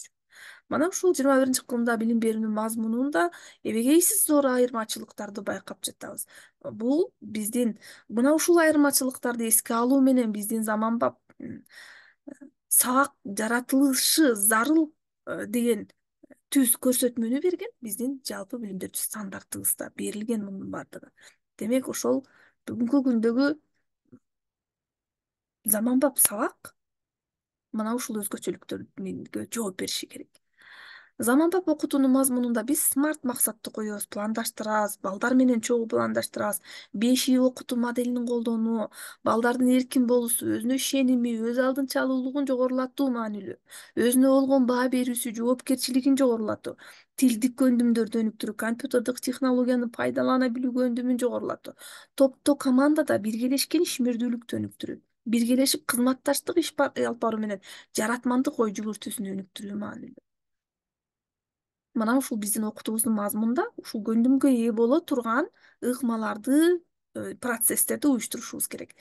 Мына ушул 21-кылымда билим берүүнүн мазмунунда эбегейсиз зор айырмачылыктарды байкап жатабыз. Бул биздин мына ушул айырмачылыктарды эске алуу менен биздин заманбап сабак жаратылышы зарыл деген түз көрсөтмөнү берген биздин жалпы билим берүү стандартыбызда берилген мунун баардыгы. Демек ошол бүгүнкү күндөгү заманбап сабак мына ушул өзгөчөлүктөргө жооп бериши керек. Заманбап окутуунун мазмунунда биз смарт максатты коебуз, пландаштырабыз, балдар менен чогуу пландаштырабыз. 5И окутуу моделин колдонуу, балдардын эркин болуусу, өзүнө ишеними, өз алдынчалуулугун жогорулатуу маанилүү. Өзүнө болгон баа берүүсү, жоопкерчилигин жогорулатуу. Тилдик көндүмдөрдү өнүктүрүү, компьютердик технологияны пайдалана билүү көндүмүн жогорулатуу. Топто, командада биргелешкен ишмердүүлүктү өнүктүрүү. Биргелешип кызматташтык иш алып баруу менен жаратмандык ой жүгүртүүсүн өнүктүрүү маанилүү. Мына ушул биздин окутуубуздун мазмунунда ушул көндүмгө ээ боло турган ыкмаларды, процесстерди уюштурушубуз керек.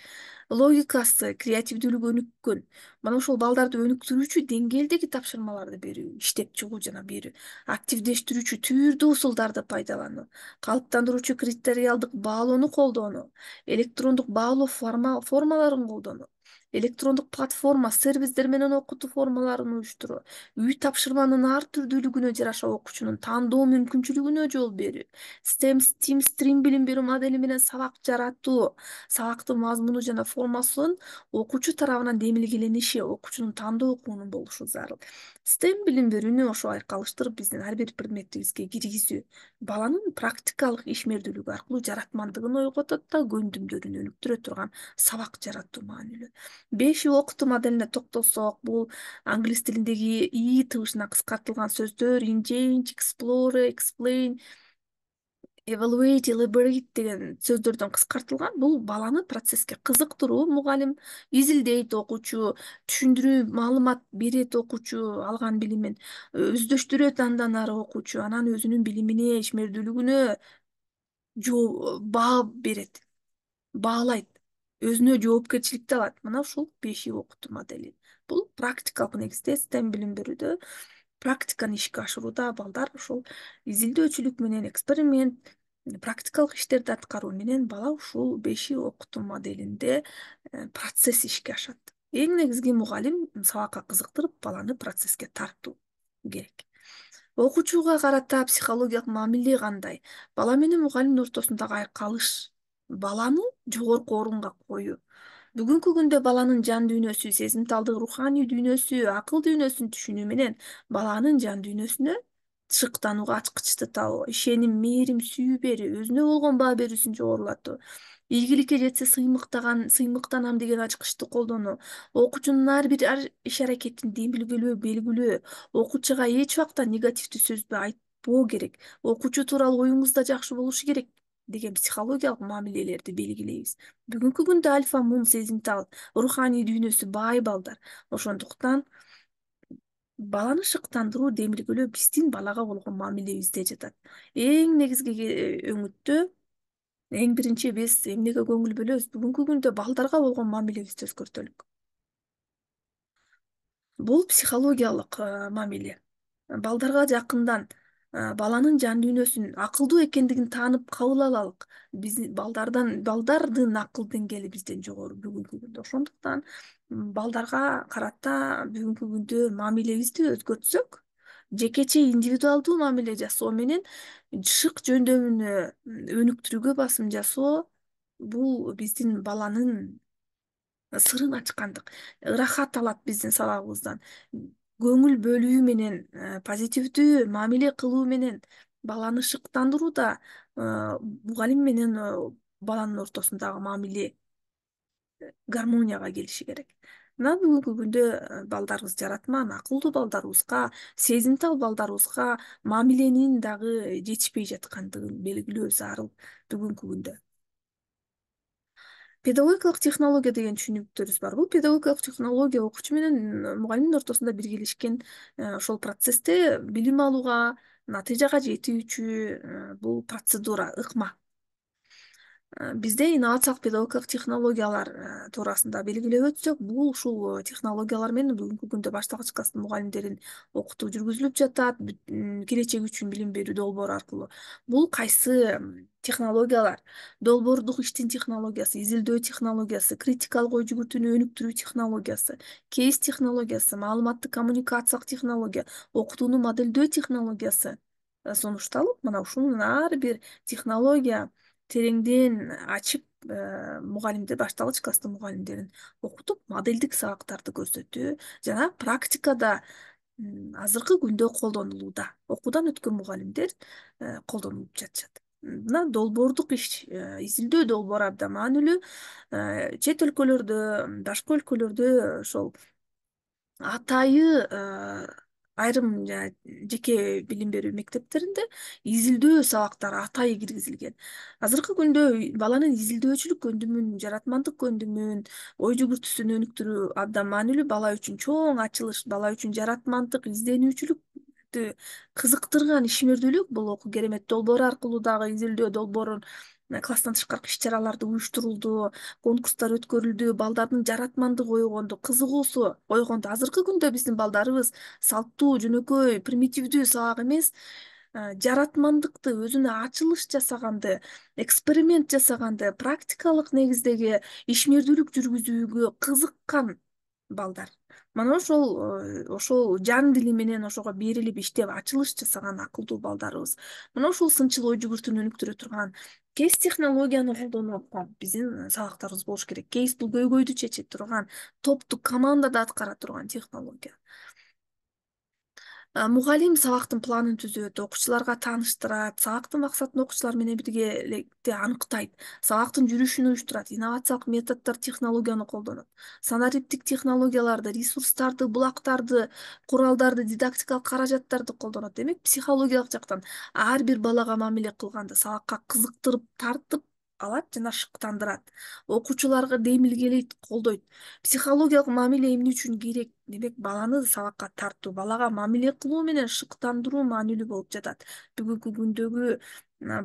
Логикасы, креативдүүлүгү өнүккөн. Мына ошол балдарды өнүктүрүүчү деңгээлдеги тапшырмаларды берүү, иштеп чыгуу жана берүү, активдештирүүчү түрдүү усулдарды пайдалануу, калыптандыруучу критериалдык баалоону колдонуу, электрондук баалоо формаларын колдонуу, электрондук платформа, сервистер менен окутуу формаларын уюштуруу, үй тапшырманын ар түрдүүлүгүнө жараша окуучунун тандоо мүмкүнчүлүгүнө жол берүү, STEM стрим билим берүү модели менен сабак жаратуу, сабактын мазмуну жана формасын окуучу тарабынан демилгелениши, окуучунун тандоо укугунун болушу зарыл. STEM билим берүүнү ошо айкалыштырып биздин ар бир предметибизге киргизүү баланын практикалык ишмердүүлүгү аркылуу жаратмандыгын ойготот да көндүмдөрүн өнүктүрө турган сабак жаратуу маанилүү. 5И окутуу моделине токтолсок, бул англис тилиндеги и тыбышына кыскартылган сөздөр engage, explore, explain, evaluate, elaborate деген сөздөрдөн кыскартылган. Бул баланы процесске кызыктыруу, мугалим изилдейт окуучу, түшүндүрүү, маалымат берет окуучу алган билимин, өздөштүрөт андан ары окуучу, анан өзүнүн билимине, ишмердүүлүгүнө баа берет, баалайт, өзүнө жоопкерчиликти алат. Мына ушул 5И окутуу модели. Бул практикалык негизде STEM билим берүүдө, практиканы ишке ашырууда балдар ушул изилдөөчүлүк менен эксперимент, практикалык иштерди аткаруу менен бала ушул 5И окутуу моделинде процесс ишке ашат. Эң негизги мугалим сабакка кызыктырып, баланы процесске тартуу керек. Окуучуга карата психологиялык мамиле кандай? Бала менен мугалимдин ортосундагы айкалыш, баланы жогорку орунга коюу. Бүгүнкү күндө баланын жан дүйнөсү, сезимталдык, руханий дүйнөсү, акыл дүйнөсүн түшүнүү менен баланын жан дүйнөсүнө шыктанууга ачкычты табуу, ишеним, мээрим, сүйүү берүү, өзүнө болгон баа берүүсүн жогорулатуу, ийгиликке жетсе сыймыктанам деген ачкычты колдонуу, окуучунун ар бир иш аракетин белгилөө, окуучуга эч убакта негативдүү сөздү айтпоо керек, окуучу тууралуу оюңуз да жакшы болушу керек деген психологиялык мамилелерди белгилейбиз. Бүгүнкү күндө альфа мун сезимтал, руханий дүйнөсү бай балдар. Ошондуктан баланы шыктандыруу, демилгелөө биздин балага болгон мамилебизде жатат. Эң негизги өңүттө эң биринчи биз эмнеге көңүл бөлөбүз? Бүгүнкү күндө балдарга болгон мамилебизди өзгөртөлүк. Бул психологиялык мамиле. Балдарга жакындан баланын жан дүйнөсүн акылдуу экендигин таанып кабыл алалык. Биз балдардын акыл деңгээли бизден жогору бүгүнкү күндө. Ошондуктан балдарга карата бүгүнкү күндө мамилебизди өзгөртсөк, жекече индивидуалдуу мамиле жасоо менен шык жөндөмүнө өнүктүрүүгө басым жасоо бул биздин баланын сырын ачкандык, ырахат алат биздин сабагыбыздан. Көңүл бөлүү менен, позитивдүү мамиле кылуу менен баланы шыктандырууда мугалим менен баланын ортосундагы мамиле гармонияга келиши керек. Мына бүгүнкү күндө балдарыбыз жаратман акылдуу балдарыбызга, сезимтал балдарыбызга мамиленин дагы жетишпей жаткандыгын белгилөө зарыл бүгүнкү күндө. Педагогикалык технология деген түшүнүктөрүбүз бар. Бул педагогикалык технология окуучу менен мугалимдин ортосунда биргелешкен ошол процессте билим алууга, натыйжага жетүүчү бул процедура, ыкма. Бизде инновациялык педагогикалык технологиялар туурасында белгилеп өтсөк, бул ушул технологиялар менен бүгүнкү күндө башталгыч класстын мугалимдерин окутуу жүргүзүлүп жатат, келечек үчүн билим берүү долбоору аркылуу. Бул кайсы технологиялар? Долбоордук иштин технологиясы, изилдөө технологиясы, критикалык ой жүгүртүүнү өнүктүрүү технологиясы, кейс технологиясы, маалыматтык коммуникациялык технология, окутууну модельдөө технологиясы сунушталып, мына ушунун ар бир технология тереңден ачып, мугалимдер, башталгыч класстын мугалимдерин окутуп, модельдик сабактарды көрсөтүү жана практикада азыркы күндө колдонулууда. Окуудан өткөн мугалимдер колдонуп жатышат. Мына долбоордук иш, изилдөө долбоору абдан маанилүү. Чет өлкөлөрдө, башка өлкөлөрдө ошол атайы айрым жеке билим берүү мектептеринде изилдөө сабактары атайы киргизилген. Азыркы күндө баланын изилдөөчүлүк көндүмүн, жаратмандык көндүмүн, ой жүгүртүүсүн өнүктүрүү абдан маанилүү. Бала үчүн чоң ачылыш, бала үчүн жаратмандык, изденүүчүлүктү кызыктырган ишмердүүлүк бул окуу керемет долбоору аркылуу дагы изилдөө долбоорун класстан тышкаркы иш-чараларды уюштурулду, конкурстар өткөрүлдү, балдардын жаратмандыгы ойгонду, кызыгуусу ойгонду. Азыркы күндө биздин балдарыбыз салттуу, жөнөкөй, примитивдүү сабак эмес, жаратмандыкты, өзүнө ачылыш жасаганды, эксперимент жасаганды, практикалык негиздеги ишмердүүлүк жүргүзүүгө кызыккан балдар. Мана ошол жан дили менен ошого берилип иштеп, ачылыш жасаган акылдуу балдарыбыз. Мына ушул сынчыл ой жүгүртүүнү өнүктүрө турган кейс технологияны колдонуп аткан биздин сабактарыбыз болуш керек. Кейс бул көйгөйдү чече турган, топтук командада аткара турган технология. Мугалим сабактын планын түзөт, окуучуларга тааныштырат, сабактын максатын окуучулар менен биргеликте аныктайт, сабактын жүрүшүн уюштурат, инновациялык методдор, технологияны колдонот. Санариптик технологияларды, ресурстарды, булактарды, куралдарды, дидактикалык каражаттарды колдонот. Демек, психологиялык жактан ар бир балага мамиле кылганда сабакка кызыктырып, тартып алат жана шыктандырат. Окуучуларга демилгелейт, колдойт. Психологиялык мамиле эмне үчүн керек? Демек, баланы сабакка тартуу, балага мамиле кылуу менен шыктандыруу маанилүү болуп жатат. Бүгүнкү күндөгү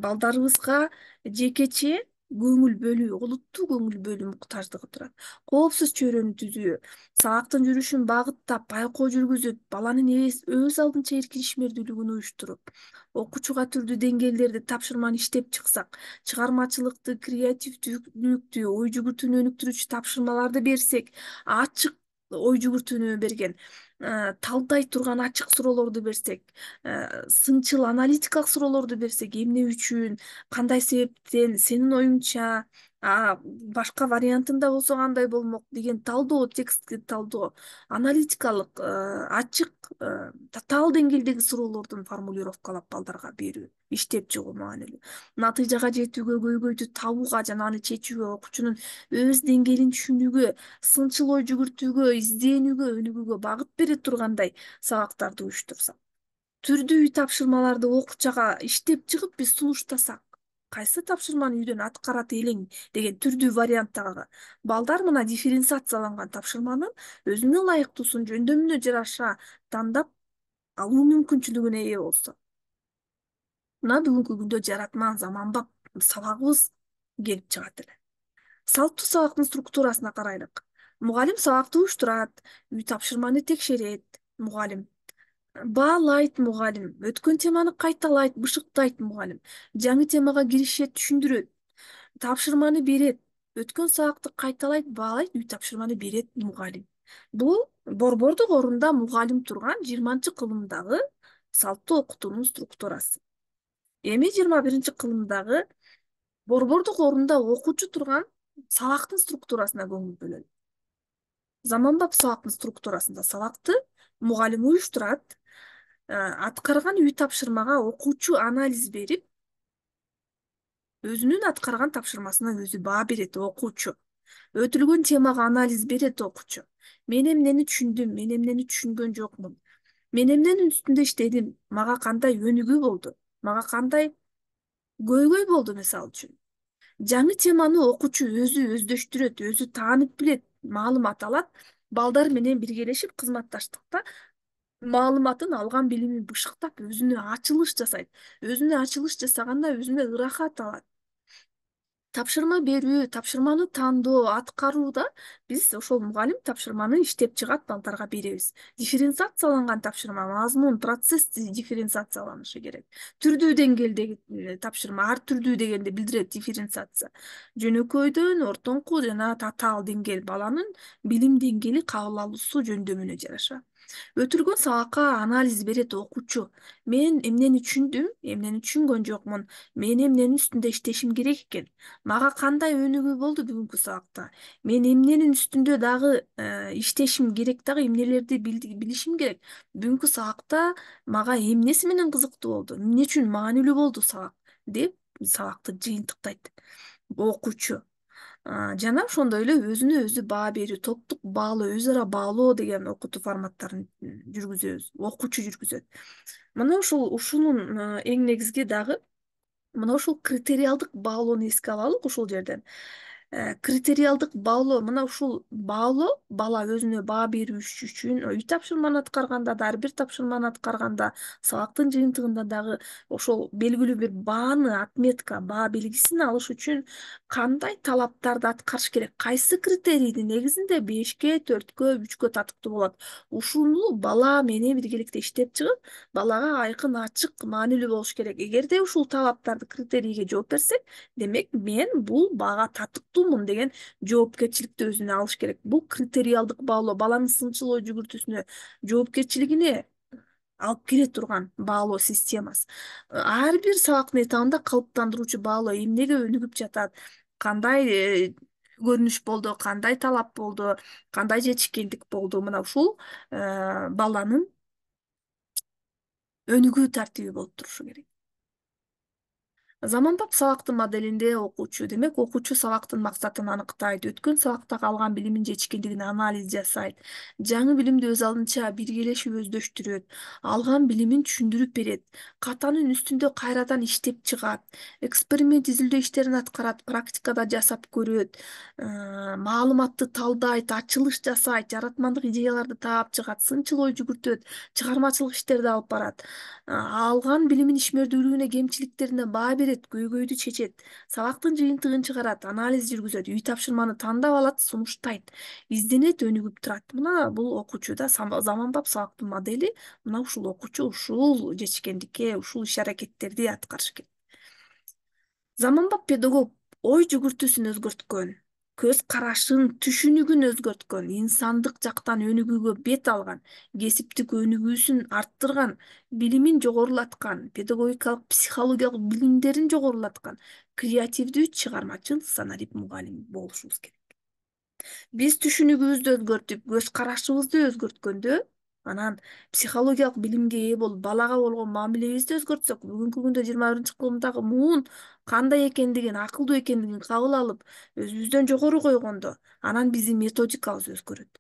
балдарыбызга жекече көңүл бөлүү, олуттуу көңүл бөлүү муктаждыгы турат. Коопсуз чөйрөнү түзүү, сабактын жүрүшүн багыттап, байкоо жүргүзүп, баланын өз алдынча эркин ишмердүүлүгүн уюштуруп, окуучуга түрдүү деңгээлдерди тапшырманы иштеп чыксак, чыгармачылыкты, креативдүүлүктү, ой жүгүртүүнү өнүктүрүүчү тапшырмаларды берсек, ачык ой жүгүртүүнү берген, талдай турган ачык суроолорду берсек, сынчыл аналитикалык суроолорду берсек, эмне үчүн, кандай себептен, сенин оюңча, башка вариантында болсо кандай болмок деген талдоо, текстти талдоо, аналитикалык, ачык, татаал деңгээлдеги суроолордун формулировкалап балдарга берүү, иштеп чыгуу маанилүү. Натыйжага жетүүгө, көйгөйдү табууга жана аны чечүүгө, окуучунун өз деңгээлин түшүнүүгө, сынчыл ой жүгүртүүгө, изденүүгө, өнүгүүгө багыт бере тургандай сабактарды уюштурсак, түрдүү тапшырмаларды окуучага иштеп чыгып биз сунуштасак, кайсы тапшырманы үйдөн аткарат элең деген түрдүү варианттагы балдар мына дифференциацияланган тапшырманын өзүнө ылайыктуусун жөндөмүнө жараша тандап алуу мүмкүнчүлүгүнө ээ болсо, мына бүгүнкү күндө жаратман, заманбап сабагыбыз келип чыгат эле. Салттуу сабактын структурасына карайлык. Мугалим сабакты уюштурат, үй тапшырманы текшерет, мугалим баалайт, мугалим өткөн теманы кайталайт, бышыктайт, мугалим жаңы темага киришет, түшүндүрөт, тапшырманы берет, өткөн сабакты кайталайт, баалайт, үй тапшырманы берет, мугалим. Бул борбордук орунда мугалим турган 20-кылымдагы салттуу окутуунун структурасы. Эми 21-кылымдагы борбордук орунда окуучу турган сабактын структурасына көңүл бөлөлүп. Заманбап сабактын структурасында сабакты мугалим уюштурат, аткарган үй тапшырмага окуучу анализ берип, өзүнүн аткарган тапшырмасына өзү баа берет окуучу. Өтүлгөн темага анализ берет окуучу. Мен эмнени түшүндүм, мен эмнени түшүнгөн жокмун. Мен эмненин үстүндө иштедим, мага кандай өнүгүү болду, мага кандай көйгөй болду мисалы үчүн. Жаңы теманы окуучу өзү өздөштүрөт, өзү таанып билет, маалымат алат. Балдар менен биргелешип кызматташтыкта маалыматын алган билимин бышыктап өзүнө ачылыш жасайт. Өзүнө ачылыш жасаганда өзүнө ырахат алат. Тапшырма берүү, тапшырманы тандоо, аткарууда биз ошол мугалим тапшырманы иштеп чыгат, балдарга беребиз. Дифференциацияланган тапшырма, мазмун, процесс дифференциацияланышы керек. Түрдүү деңгээлдеги тапшырма, ар түрдүү дегенди билдирет дифференциация. Жөнөкөйдөн ортоңку жана татаал деңгээл баланын билим деңгээли кабыл алуусу жөндөмүнө жараша. Өтүлгөн сабакка анализ берет окуучу. Мен эмнени түшүндүм, эмнени түшүнгөн жокмун, мен эмненин үстүндө иштешим керек экен, мага кандай өнүгүү болду бүгүнкү сабакта, мен эмненин үстүндө дагы иштешим керек, дагы эмнелерди билишим керек, бүгүнкү сабакта мага эмнеси менен кызыктуу болду, эмне үчүн маанилүү болду сабак деп сабакты жыйынтыктайт окуучу. Жана ошондой эле өзүнө өзү баа берүү, топтук баалоо, өз ара баалоо деген окутуу форматтарын жүргүзөбүз, окуучу жүргүзөт. Мына ушунун эң негизги дагы мына ушул критериалдык баалоону эске алалык ушул жерден. Критериалдык баалоо, мына ушул баалоо бала өзүнө баа берүү үчүн үй тапшырманы аткарганда да, ар бир тапшырманы аткарганда, сабактын жыйынтыгында дагы ошол белгилүү бир бааны, отметка, баа белгисин алыш үчүн кандай талаптарды аткарыш керек, кайсы критерийдин негизинде 5-ке, 4-кө, 3-кө татыктуу болот. Ушуну бала менен биргеликте иштеп чыгып, балага айкын, ачык, маанилүү болуш керек. Эгерде ушул талаптарды, критерийге жооп берсек, демек мен бул баага татыктуумун деген жоопкерчиликти өзүнө алыш керек. Бул критериалдык баалоо баланын сынчыл ой жүгүртүүсүнө, жоопкерчилигине алып келе турган баалоо системасы. Ар бир сабактын этабында калыптандыруучу баалоо эмнеге өнүгүп жатат, кандай көрүнүш болду, кандай талап болду, кандай жетишкендик болду, мына ушул баланын өнүгүү тартиби болуп турушу керек. Заманбап сабактын моделинде окуучу, демек окуучу сабактын максатын аныктайт, өткөн сабактагы алган билимин жетишкендигин анализ жасайт, жаңы билимди өз алдынча биргелешип өздөштүрөт, алган билимин түшүндүрүп берет, катанын үстүндө кайрадан иштеп чыгат, эксперимент изилдөө иштерин аткарат, практикада жасап көрөт, маалыматты талдайт, ачылыш жасайт, жаратмандык идеяларды таап чыгат, сынчыл ой жүгүртөт, чыгармачылык иштерди алып барат, алган билимин ишмердүүлүгүнө, кемчиликтерине баа берет, көйгөйдү чечет, сабактын жыйынтыгын чыгарат, анализ жүргүзөт, үй тапшырманы тандап алат, сунуштайт, изденет, өнүгүп турат. Мына бул окуучуда заманбап сабактын модели, мына ушул окуучу ушул жетишкендикке, ушул иш аракеттерди аткарыш керек. Заманбап педагог ой жүгүртүүсүн өзгөрткөн, көз карашын, түшүнүгүн өзгөрткөн, инсандык жактан өнүгүүгө бет алган, кесиптик өнүгүүсүн арттырган, билимин жогорулаткан, педагогикалык психологиялык билимдерин жогорулаткан, креативдүү, чыгармачыл, санарип мугалим болушубуз керек. Биз түшүнүгүбүздү өзгөртүп, көз карашыбызды өзгөрткөндө, анан психологиялык билимге ээ болуп, балага болгон мамилебизди өзгөртсөк, бүгүнкү күндө 21-кылымдагы муун кандай экендигин, акылдуу экендигин кабыл алып, өзүбүздөн жогору койгондо, анан биздин методикабыз өзгөрөт.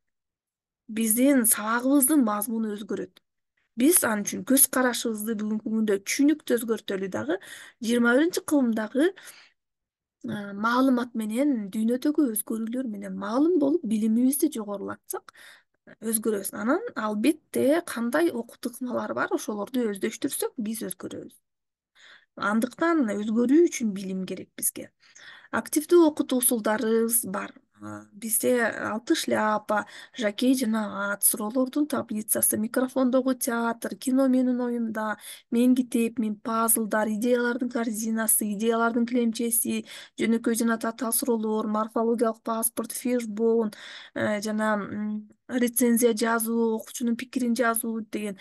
Биздин сабагыбыздын мазмуну өзгөрөт. Биз ал үчүн көз карашыбызды бүгүнкү күндө түшүнүктү өзгөртөлү дагы 21-кылымдагы маалымат менен, дүйнөдөгү өзгөрүүлөр менен маалым болуп, билимибизди жогорулатсак, өзгөрөбүз. Анан албетте кандай окутуу ыкмалар бар, ошолорду өздөштүрсөк, биз өзгөрөбүз. Андыктан өзгөрүү үчүн билим керек бизге. Активдүү окутуу усулдарыбыз бар. Бизде 6 шляпа, жокей жана ат, суроолордун таблицасы, микрофондогу театр, кино менин оюмда, мен китеп, мен пазлдар, идеялардын корзинасы, идеялардын килемчеси, жөнөкөй жана татаал суроолор, морфологиялык паспорт, фишбон, жана рецензия жазуу, окуучунун пикирин жазуу деген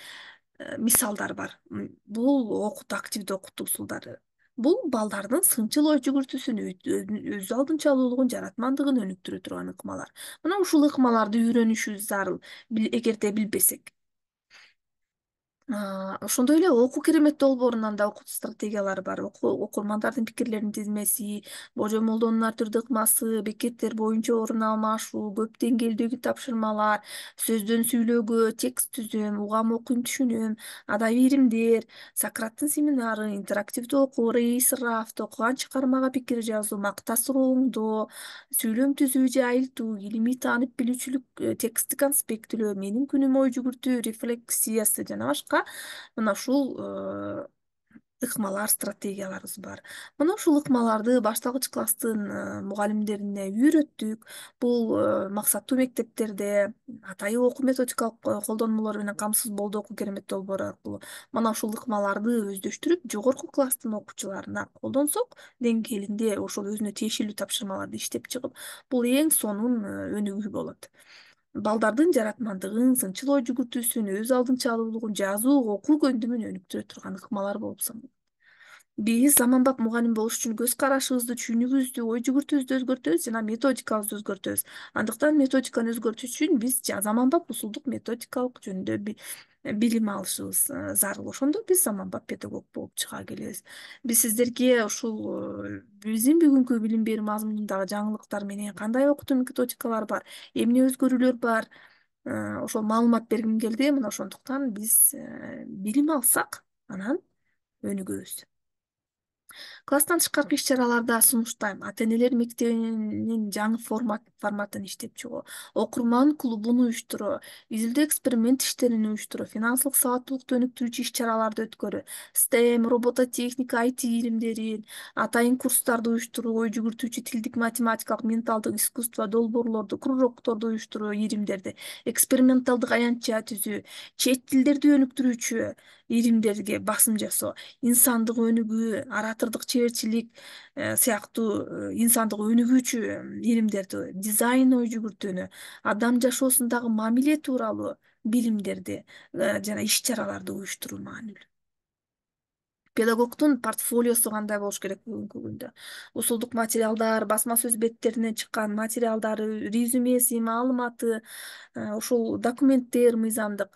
мисалдар бар. Бул активдүү окутуу усулдары. Бул балдардын сынчыл ой жүгүртүүсүн, өз алдынчалуулугун, жаратмандыгын өнүктүрө турган ыкмалар. Мына ушул ыкмаларды үйрөнүшүбүз зарыл, эгерде билбесек. Ошондой эле окуу керемет долбоорунан да окутуу стратегиялары бар. Окурмандардын пикирлеринин тизмеси, божомолдоонун ар түрдүү ыкмасы, бекеттер боюнча орун алмашуу, көп деңгээлдеги тапшырмалар, сөздөн сүйлөөгө текст түзөм, угам окуйм, түшүнөм, адабий иримдер, Сократтын семинары, интерактивдүү окуу, рейс, рафт, окуган чыгармага пикир жазуу, макта сурооңдоо, сүйлөм түзүү же айылтуу, илимий таанып билүүчүлүк, тексттик конспектилөө, менин күнүм ой жүгүртүү, рефлексиясы жана башка мына ушул ыкмалар, стратегияларыбыз бар. Мына ушул ыкмаларды башталгыч класстын мугалимдерине үйрөттүк. Бул максаттуу мектептерде атайын окуу методикалык колдонмолору менен камсыз болду окуу керемет долбоору аркылуу. Мына ушул ыкмаларды өздөштүрүп, жогорку класстын окуучуларына колдонсок, деңгээлинде ошол өзүнө тиешелүү тапшырмаларды иштеп чыгып, бул эң сонун өнүгүү болот. Балдардын жаратмандыгын, сынчыл ой жүгүртүүсүн, өз алдынчалуулугун, жазуу, окуу көндүмүн өнүктүрө турган ыкмалар болуп саналат. Биз заманбап мугалим болуш үчүн көз карашыбызды, түшүнүгүбүздү, ой жүгүртүүбүздү өзгөртөбүз жана методикабызды өзгөртөбүз. Андыктан методиканы өзгөртүш үчүн биз заманбап усулдук методикалык жөнүндө билим алышыбыз зарыл. Ошондо биз заманбап педагог болуп чыга келебиз. Биз сиздерге ушул биздин бүгүнкү билим берүү мазмунундагы жаңылыктар менен кандай окутуу методикалар бар, эмне өзгөрүүлөр бар, ошол маалымат бергим келди. Мына ошондуктан биз билим алсак, анан өнүгөбүз. Класстан тышкаркы иш-чараларда сунуштайм. Ата-энелер мектебинин жаңы форматын иштеп чыгуу, окурман клубун уюштуруу, изилдөө эксперимент иштерин уюштуруу, финансылык сабаттуулукту өнүктүрүүчү иш-чараларды өткөрүү, STEM, робототехника, IT илимдерин, атайын курстарды уюштуруу, ой жүгүртүүчү тилдик, математикалык, менталдык искусство, долбоорлорду, кружокторду уюштуруу, иримдерди, эксперименталдык аянтча түзүү, чет тилдерди өнүктүрүүчү иримдерге басым жасоо, инсандык өнүгүү, оратордук чеберчилик сыяктуу инсандык өнүгүүчү илимдерди, дизайн ой жүгүртүүнү, адам жашоосундагы мамиле тууралуу билимдерди жана иш-чараларды уюштуруу маанилүү. Педагогдун портфолиосу кандай болуш керек бүгүнкү күндө? Усулдук материалдар, басма сөз беттеринен чыккан материалдары, резюмеси, маалыматы, ушул документтер мыйзамдык,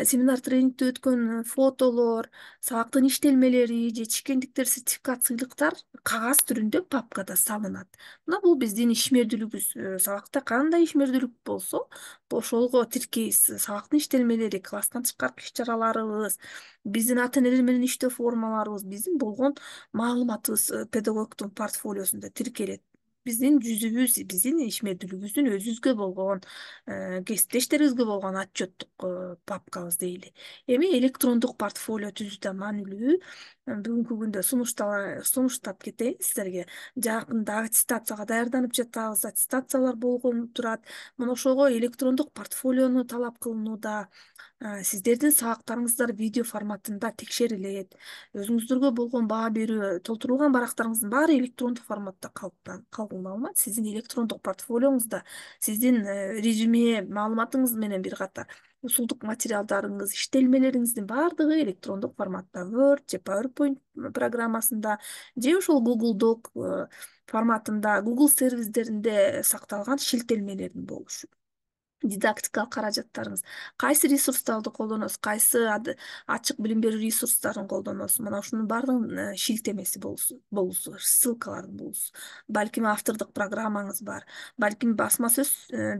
семинар тренингде өткөн фотолор, сабактын иштелмелери, жетишкендиктер, сертификат, сыйлыктар кагаз түрүндө папкада салынат. Мына бул биздин ишмердүүлүгүбүз. Сабакта кандай ишмердүүлүк болсо, ошолго тиркейбиз. Сабактын иштелмелери, класстан тышкаркы иш-чараларыбыз, биздин ата-энелер менен иштөө формаларыбыз, биздин болгон маалыматыбыз педагогдун портфолиосунда тиркелет. Биздин жүзүбүз, биздин ишмердүүлүгүбүздүн өзүбүзгө болгон, кесиптештерибизге болгон отчеттук папкабыз дейли. Эми электрондук портфолио түзүү да маанилүү. Бүгүнкү күндө сунуштап кетейин сиздерге. Жакында аттестацияга даярданып жатабыз. Аттестациялар болгон турат. Мына ошого электрондук портфолиону талап кылынууда. Сиздердин сабактарыңыздар видео форматында текшерилет. Өзүңүздөргө болгон баа берүү, толтурулган барактарыңыздын баары электрондук форматта калган сиздин электрондук портфолионузда сиздин резюме маалыматыңыз менен бир катар усулдук материалдарыңыз, иштелмелериңиздин баардыгы электрондук форматта Word же PowerPoint программасында же ошол Google Doc форматында Google сервисдеринде сакталган шилтелмелерин болушу. Дидактикалык каражаттарыңыз, кайсы ресурстарды колдоносуз, кайсы ачык билим берүү ресурстарын колдоносуз, мына ушунун баардыгынын шилтемеси болусу, ссылкаларын болусу. Балким автордук программаңыз бар, балким басма сөз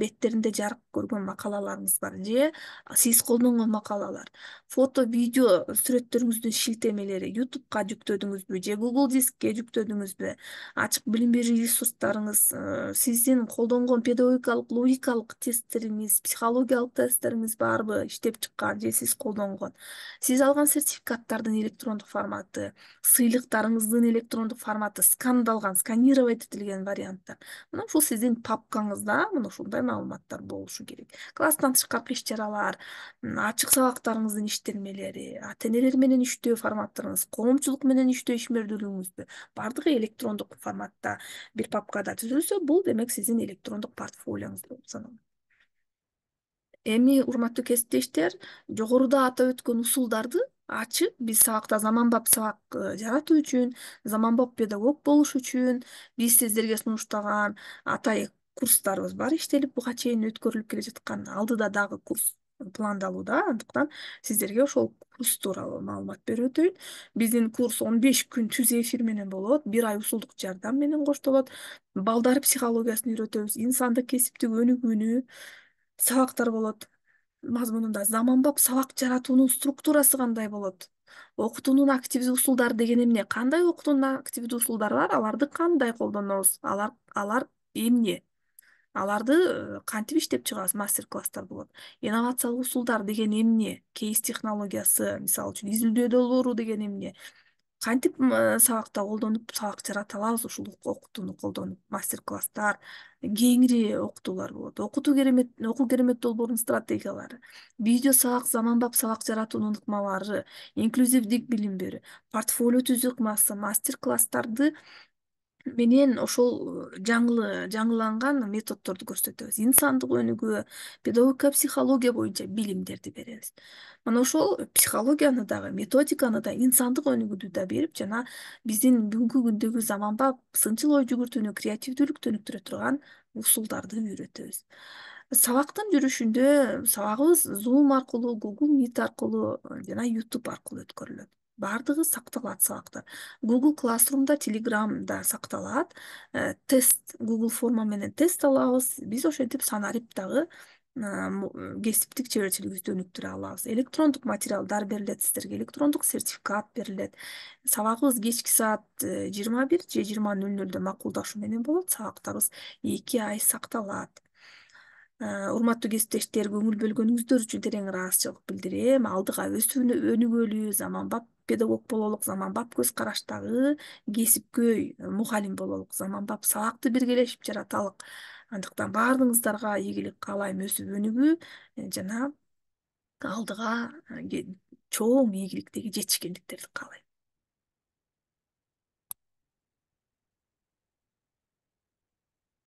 беттеринде жарык көргөн макалаларыңыз бар, же сиз колдонгон макалалар, фото, видео сүрөттөрүңүздүн шилтемелери YouTube'ка жүктөдүңүзбү же Google Дискке жүктөдүңүзбү, ачык билим берүү ресурстарыңыз, сиздин колдонгон педагогикалык, логикалык тесттериңиз, психологиялык тесттериңиз барбы иштеп чыккан же сиз колдонгон, сиз алган сертификаттардын электрондук форматы, сыйлыктарыңыздын электрондук форматы, скандалган, сканировать этилген варианттар. Мына ушул сиздин папкаңызда мына ушундай маалыматтар болушу керек. Класстан тышкаркы иш-чаралар, ачык сабактарыңыздын иштелмелери, ата-энелер менен иштөө форматтарыңыз, коомчулук менен иштөө ишмердүүлүгүңүздү баардыгы электрондук форматта бир папкада түзүлсө, бул демек сиздин электрондук портфолионуз болуп саналат. Эми урматтуу кесиптештер, жогоруда атап өткөн усулдарды ачып биз сабакта заманбап сабак жаратуу үчүн, заманбап педагог болуш үчүн биз сиздерге сунуштаган атайын курстарыбыз бар, иштелип буга чейин өткөрүлүп келе жаткан, алдыда дагы курс пландалууда. Андыктан сиздерге ошол курс тууралуу маалымат берип өтөйүн. Биздин курс 15 күн түз эфир менен болот. Бир ай усулдук жардам менен коштолот. Балдар психологиясын үйрөтөбүз. Инсандык кесиптик өнүгүүнү сабактар болот. Мазмунунда заманбап сабак жаратуунун структурасы кандай болот? Окутуунун активдүү усулдары деген эмне? Кандай окутуунун активдүү усулдары бар? Аларды кандай колдонобуз? Алар эмне? Аларды кантип иштеп чыгабыз? Мастер класстар болот. Инновациялык усулдар деген эмне? Кейс технологиясы, мисалы үчүн изилдөө долбоору деген эмне? Кантип сабакта колдонуп сабак жарата алабыз? Ушул окутууну колдонуп мастер класстар, кеңири окутуулар болот. Окуу керемет долбоорунун стратегиялары, видео сабак, заманбап сабак жаратуунун ыкмалары, инклюзивдик билим берүү, портфолио түзүү ыкмасы, мастер класстарды менен ошол жаңыланган методдорду көрсөтөбүз. Инсандык өнүгүү, педагогика, психология боюнча билимдерди беребиз. Мына ошол психологияны дагы, методиканы да, инсандык өнүгүүдү да берип, жана биздин бүгүнкү күндөгү заманбап сынчыл ой жүгүртүүнү, креативдүүлүктү өнүктүрө турган усулдарды үйрөтөбүз. Сабактын жүрүшүндө сабагыбыз Zoom аркылуу, Google Meet аркылуу жана YouTube аркылуу өткөрүлөт. Баардыгы сакталат сабактар. Google Classroom'да, Telegram'да сакталат. Тест, Google форма менен тест алабыз. Биз ошентип санарип дагы кесиптик чеберчилигибизди өнүктүрө алабыз. Электрондук материалдар берилет сиздерге, электрондук сертификат берилет. Сабагыбыз кечки саат 21 же 20:00 макулдашуу менен болот. Сабактарыбыз 2 ай сакталат. Урматтуу кесиптештер, көңүл бөлгөнүңүздөр үчүн терең ыраазычылык билдирем. Алдыга өнүгөлү, заманбап педагог бололук, заманбап көз караштагы кесипкөй мугалим бололук, заманбап сабакты биргелешип жараталык. Андыктан баардыгыңыздарга ийгилик каалайм, өсүп өнүгүү жана алдыга чоң ийгиликтеги жетишкендиктерди каалайм.